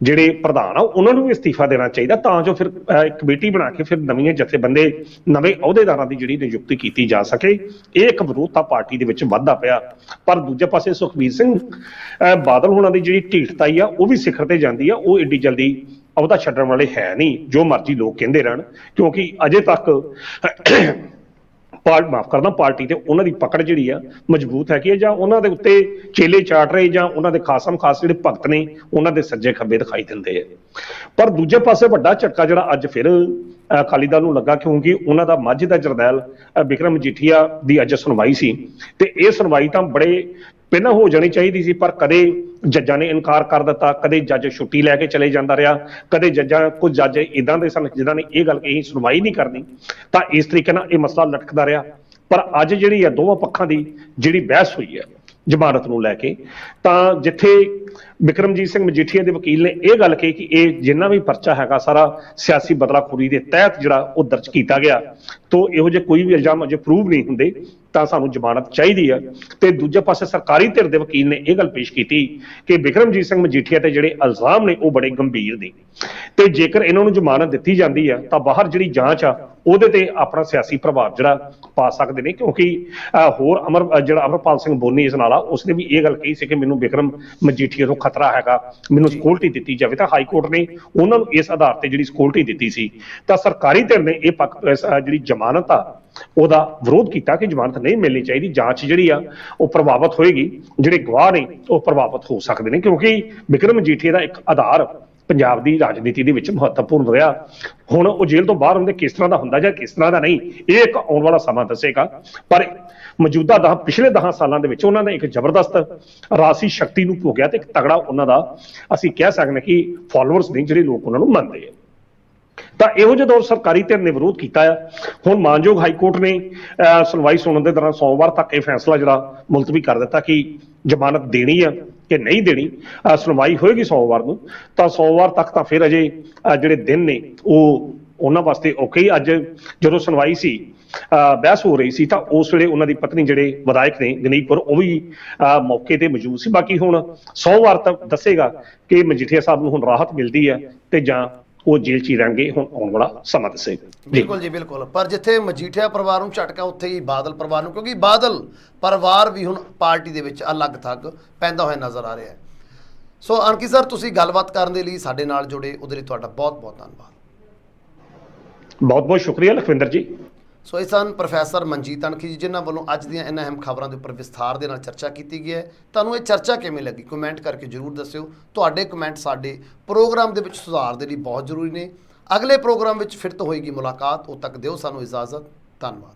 ਜਿਹੜੇ ਪ੍ਰਧਾਨ ਆ ਉਹਨਾਂ ਨੂੰ ਵੀ ਅਸਤੀਫਾ ਦੇਣਾ ਚਾਹੀਦਾ, ਤਾਂ ਜੋ ਫਿਰ ਇੱਕ ਕਮੇਟੀ ਬਣਾ ਕੇ ਫਿਰ ਨਵੇਂ ਜਥੇਬੰਦੇ ਨਵੇਂ ਅਹੁਦੇਦਾਰਾਂ ਦੀ ਜਿਹੜੀ ਨਿਯੁਕਤੀ ਕੀਤੀ ਜਾ ਸਕੇ। ਇਹ ਇੱਕ ਵਿਰੋਧਤਾ ਪਾਰਟੀ ਦੇ ਵਿੱਚ ਵੱਧਦਾ ਪਿਆ। ਪਰ ਦੂਜੇ ਪਾਸੇ ਸੁਖਬੀਰ ਸਿੰਘ ਬਾਦਲ ਹੋਣਾ ਦੀ ਜਿਹੜੀ ਢੀਠਤਾਈ ਆ ਉਹ ਵੀ ਸਿਖਰ ਤੇ ਜਾਂਦੀ ਆ। ਉਹ ਏਡੀ ਜਲਦੀ ਅਹੁਦਾ ਛੱਡਣ ਵਾਲੇ ਹੈ ਨਹੀਂ, ਜੋ ਮਰਜ਼ੀ ਲੋਕ ਕਹਿੰਦੇ ਰਹਿਣ, ਕਿਉਂਕਿ ਅਜੇ ਤੱਕ ਪਾਰਟੀ ਤੇ ਉਹਨਾਂ ਦੀ ਪਕੜ ਜਿਹੜੀ ਆ ਮਜ਼ਬੂਤ ਹੈਗੀ ਹੈ, ਜਾਂ ਉਹਨਾਂ ਦੇ ਉੱਤੇ ਚੇਲੇ ਚਾਟ ਰਹੇ ਜਾਂ ਉਹਨਾਂ ਦੇ ਖਾਸਮ ਖਾਸ ਜਿਹੜੇ ਭਗਤ ਨੇ ਉਹਨਾਂ ਦੇ ਸੱਜੇ ਖੱਬੇ ਦਿਖਾਈ ਦਿੰਦੇ ਆ। ਪਰ ਦੂਜੇ ਪਾਸੇ ਵੱਡਾ ਝਟਕਾ ਜਿਹੜਾ ਅੱਜ ਫਿਰ ਅਕਾਲੀ ਦਲ ਨੂੰ ਲੱਗਾ, ਕਿਉਂਕਿ ਉਹਨਾਂ ਦਾ ਮਾਝੇ ਦਾ ਜਰਨੈਲ ਬਿਕਰਮ ਮਜੀਠੀਆ ਦੀ ਅੱਜ ਸੁਣਵਾਈ ਸੀ ਤੇ ਇਹ ਸੁਣਵਾਈ ਤਾਂ ਬੜੇ ਪਹਿਲਾਂ ਹੋ ਜਾਣੀ ਚਾਹੀਦੀ ਸੀ, ਪਰ ਕਦੇ ਜੱਜਾਂ ਨੇ ਇਨਕਾਰ ਕਰ ਦਿੱਤਾ, ਕਦੇ ਜੱਜ ਛੁੱਟੀ ਲੈ ਕੇ ਚਲੇ ਜਾਂਦਾ ਰਿਹਾ, ਕਦੇ ਕੁਝ ਜੱਜ ਇਦਾਂ ਦੇ ਸਨ ਜਿਨ੍ਹਾਂ ਨੇ ਇਹ ਗੱਲ ਕਹੀ ਸੁਣਵਾਈ ਨਹੀਂ ਕਰਨੀ, ਤਾਂ ਇਸ ਤਰੀਕੇ ਨਾਲ ਇਹ ਮਸਲਾ ਲਟਕਦਾ ਰਿਹਾ। ਪਰ ਅੱਜ ਜਿਹੜੀ ਆ ਦੋਵਾਂ ਪੱਖਾਂ ਦੀ ਜਿਹੜੀ ਬਹਿਸ ਹੋਈ ਹੈ ਜ਼ਮਾਨਤ ਨੂੰ ਲੈ ਕੇ, ਤਾਂ ਜਿੱਥੇ ਬਿਕਰਮਜੀਤ ਸਿੰਘ ਮਜੀਠੀਆ ਦੇ ਵਕੀਲ ਨੇ ਇਹ ਗੱਲ ਕਹੀ ਕਿ ਇਹ ਜਿੰਨਾ ਵੀ ਪਰਚਾ ਹੈਗਾ ਸਾਰਾ ਸਿਆਸੀ ਬਦਲਾਖੋਰੀ ਦੇ ਤਹਿਤ ਜਿਹੜਾ ਉਹ ਦਰਜ ਕੀਤਾ ਗਿਆ, ਤੋਂ ਇਹੋ ਜਿਹੇ ਕੋਈ ਵੀ ਇਲਜ਼ਾਮ ਅਜੇ ਪ੍ਰੂਵ ਨਹੀਂ ਹੁੰਦੇ ਤਾਂ ਸਾਨੂੰ ਜ਼ਮਾਨਤ ਚਾਹੀਦੀ ਆ। ਤੇ ਦੂਜੇ ਪਾਸੇ ਸਰਕਾਰੀ ਧਿਰ ਦੇ ਵਕੀਲ ਨੇ ਇਹ ਗੱਲ ਪੇਸ਼ ਕੀਤੀ ਕਿ ਬਿਕਰਮਜੀਤ ਸਿੰਘ ਮਜੀਠੀਆ ਤੇ ਜਿਹੜੇ ਇਲਜ਼ਾਮ ਨੇ ਉਹ ਬੜੇ ਗੰਭੀਰ ਨੇ ਤੇ ਜੇਕਰ ਇਹਨਾਂ ਨੂੰ ਜ਼ਮਾਨਤ ਦਿੱਤੀ ਜਾਂਦੀ ਆ ਤਾਂ ਬਾਹਰ ਜਿਹੜੀ ਜਾਂਚ ਆ ਉਹਦੇ ਤੇ ਆਪਣਾ ਸਿਆਸੀ ਪ੍ਰਭਾਵ ਜਿਹੜਾ ਪਾ ਸਕਦੇ ਨੇ, ਕਿਉਂਕਿ ਹੋਰ ਜਿਹੜਾ ਅਮਰਪਾਲ ਸਿੰਘ ਬੋਨੀ ਇਸ ਨਾਲ ਆ ਉਸਨੇ ਵੀ ਇਹ ਗੱਲ ਕਹੀ ਸੀ ਕਿ ਮੈਨੂੰ ਬਿਕਰਮ ਮਜੀਠੀਆ ਤੋਂ ਖਤਰਾ ਹੈਗਾ, ਮੈਨੂੰ ਸਿਕਿਉਰਿਟੀ ਦਿੱਤੀ ਜਾਵੇ, ਤਾਂ ਹਾਈ ਕੋਰਟ ਨੇ ਉਹਨਾਂ ਨੂੰ ਇਸ ਆਧਾਰ ਤੇ ਜਿਹੜੀ ਸਿਕਿਉਰਿਟੀ ਦਿੱਤੀ ਸੀ। ਤਾਂ ਸਰਕਾਰੀ ਧਿਰ ਨੇ ਇਹ ਪੱਖ ਜਿਹੜੀ ਜ਼ਮਾਨਤ ਆ ਉਹਦਾ ਵਿਰੋਧ ਕੀਤਾ ਕਿ ਜ਼ਮਾਨਤ ਨਹੀਂ ਮਿਲਣੀ ਚਾਹੀਦੀ, ਜਾਂਚ ਜਿਹੜੀ ਆ ਉਹ ਪ੍ਰਭਾਵਿਤ ਹੋਏਗੀ, ਜਿਹੜੇ ਗਵਾਹ ਨੇ ਉਹ ਪ੍ਰਭਾਵਿਤ ਹੋ ਸਕਦੇ ਨੇ, ਕਿਉਂਕਿ ਬਿਕਰਮ ਮਜੀਠੀਆ ਦਾ ਇੱਕ ਆਧਾਰ ਪੰਜਾਬ ਦੀ ਰਾਜਨੀਤੀ ਦੇ ਵਿੱਚ ਮਹੱਤਵਪੂਰਨ ਰਿਹਾ। ਹੁਣ ਉਹ ਜੇਲ੍ਹ ਤੋਂ ਬਾਹਰ ਹੁੰਦੇ ਕਿਸ ਤਰ੍ਹਾਂ ਦਾ ਹੁੰਦਾ ਜਾਂ ਕਿਸ ਤਰ੍ਹਾਂ ਦਾ ਨਹੀਂ, ਇਹ ਇੱਕ ਆਉਣ ਵਾਲਾ ਸਮਾਂ ਦੱਸੇਗਾ। ਪਰ ਮੌਜੂਦਾ ਪਿਛਲੇ 10 ਸਾਲਾਂ ਦੇ ਵਿੱਚ ਉਹਨਾਂ ਨੇ ਇੱਕ ਜ਼ਬਰਦਸਤ ਰਾਜਸੀ ਸ਼ਕਤੀ ਨੂੰ ਭੋਗਿਆ ਤੇ ਇੱਕ ਤਗੜਾ ਉਹਨਾਂ ਦਾ ਅਸੀਂ ਕਹਿ ਸਕਦੇ ਕਿ ਫਾਲੋਅਰਸ ਨੇ ਜਿਹੜੇ ਲੋਕ ਉਹਨਾਂ ਨੂੰ ਮੰਨਦੇ ਆ। ਤਾਂ ਇਹੋ ਜਿਹੇ ਦੌਰ ਸਰਕਾਰੀ ਧਿਰ ਨੇ ਵਿਰੋਧ ਕੀਤਾ ਆ। ਹੁਣ ਮਾਨਯੋਗ ਹਾਈ ਕੋਰਟ ਨੇ ਸੁਣਵਾਈ ਸੁਣਨ ਦੇ ਦੌਰਾਨ ਸੋਮਵਾਰ ਤੱਕ ਇਹ ਫੈਸਲਾ ਜਿਹੜਾ ਮੁਲਤਵੀ ਕਰ ਦਿੱਤਾ ਕਿ ਜ਼ਮਾਨਤ ਦੇਣੀ ਆ ਕਿ ਨਹੀਂ ਦੇਣੀ। ਸੁਣਵਾਈ ਹੋਏਗੀ ਸੋਮਵਾਰ ਨੂੰ, ਤਾਂ ਸੋਮਵਾਰ ਤੱਕ ਤਾਂ ਫਿਰ ਅਜੇ ਜਿਹੜੇ ਦਿਨ ਨੇ ਉਹ ਉਹਨਾਂ ਵਾਸਤੇ ਔਖੇ ਹੀ। ਅੱਜ ਜਦੋਂ ਸੁਣਵਾਈ ਸੀ ਬਹਿਸ ਹੋ ਰਹੀ ਸੀ ਤਾਂ ਉਸ ਵੇਲੇ ਉਹਨਾਂ ਦੀ ਪਤਨੀ ਜਿਹੜੇ ਵਿਧਾਇਕ ਨੇ ਗਨੀਕਪੁਰ ਉਹ ਵੀ ਮੌਕੇ ਤੇ ਮੌਜੂਦ ਸੀ। ਬਾਕੀ ਹੁਣ ਸੋਮਵਾਰ ਤੱਕ ਦੱਸੇਗਾ ਕਿ ਮਜੀਠੀਆ ਸਾਹਿਬ ਨੂੰ ਹੁਣ ਰਾਹਤ ਮਿਲਦੀ ਹੈ ਤੇ ਜਾਂ ਉਹ ਜੇਲ੍ਹ 'ਚ ਹੀ ਰਹਿਣਗੇ, ਹੁਣ ਆਉਣ ਵਾਲਾ ਸਮਾਂ ਦੱਸੇਗਾ। ਬਿਲਕੁਲ ਜੀ, ਬਿਲਕੁਲ। ਪਰ ਜਿੱਥੇ ਮਜੀਠੀਆ ਪਰਿਵਾਰ ਨੂੰ ਝਟਕਾ ਉੱਥੇ ਹੀ ਬਾਦਲ ਪਰਿਵਾਰ ਨੂੰ, ਕਿਉਂਕਿ ਬਾਦਲ ਪਰਿਵਾਰ ਵੀ ਹੁਣ ਪਾਰਟੀ ਦੇ ਵਿੱਚ ਅਲੱਗ ਥੱਗ ਪੈਂਦਾ ਹੋਇਆ ਨਜ਼ਰ ਆ ਰਿਹਾ ਹੈ। ਸੋ ਅਣਖੀ ਸਰ, ਤੁਸੀਂ ਗੱਲਬਾਤ ਕਰਨ ਦੇ ਲਈ ਸਾਡੇ ਨਾਲ ਜੁੜੇ, ਉਹਦੇ ਲਈ ਤੁਹਾਡਾ ਬਹੁਤ ਬਹੁਤ ਧੰਨਵਾਦ। ਬਹੁਤ ਬਹੁਤ ਸ਼ੁਕਰੀਆ ਲਖਵਿੰਦਰ ਜੀ। ਸੋ ਇਹ ਸਨ ਪ੍ਰੋਫੈਸਰ ਮਨਜੀਤ ਅਣਖੀ ਜੀ, ਜਿਨ੍ਹਾਂ ਵੱਲੋਂ ਅੱਜ ਦੀਆਂ ਇਹਨਾਂ ਅਹਿਮ ਖਬਰਾਂ ਦੇ ਉੱਪਰ ਵਿਸਥਾਰ ਦੇ ਨਾਲ ਚਰਚਾ ਕੀਤੀ ਗਈ ਹੈ। ਤੁਹਾਨੂੰ ਇਹ ਚਰਚਾ ਕਿਵੇਂ ਲੱਗੀ ਕਮੈਂਟ ਕਰਕੇ ਜ਼ਰੂਰ ਦੱਸਿਓ। ਤੁਹਾਡੇ ਕਮੈਂਟ ਸਾਡੇ ਪ੍ਰੋਗਰਾਮ ਦੇ ਵਿੱਚ ਸੁਧਾਰ ਦੇ ਲਈ ਬਹੁਤ ਜ਼ਰੂਰੀ ਨੇ। ਅਗਲੇ ਪ੍ਰੋਗਰਾਮ ਵਿੱਚ ਫਿਰ ਤੋਂ ਹੋਏਗੀ ਮੁਲਾਕਾਤ, ਉਦੋਂ ਤੱਕ ਦਿਓ ਸਾਨੂੰ ਇਜਾਜ਼ਤ। ਧੰਨਵਾਦ।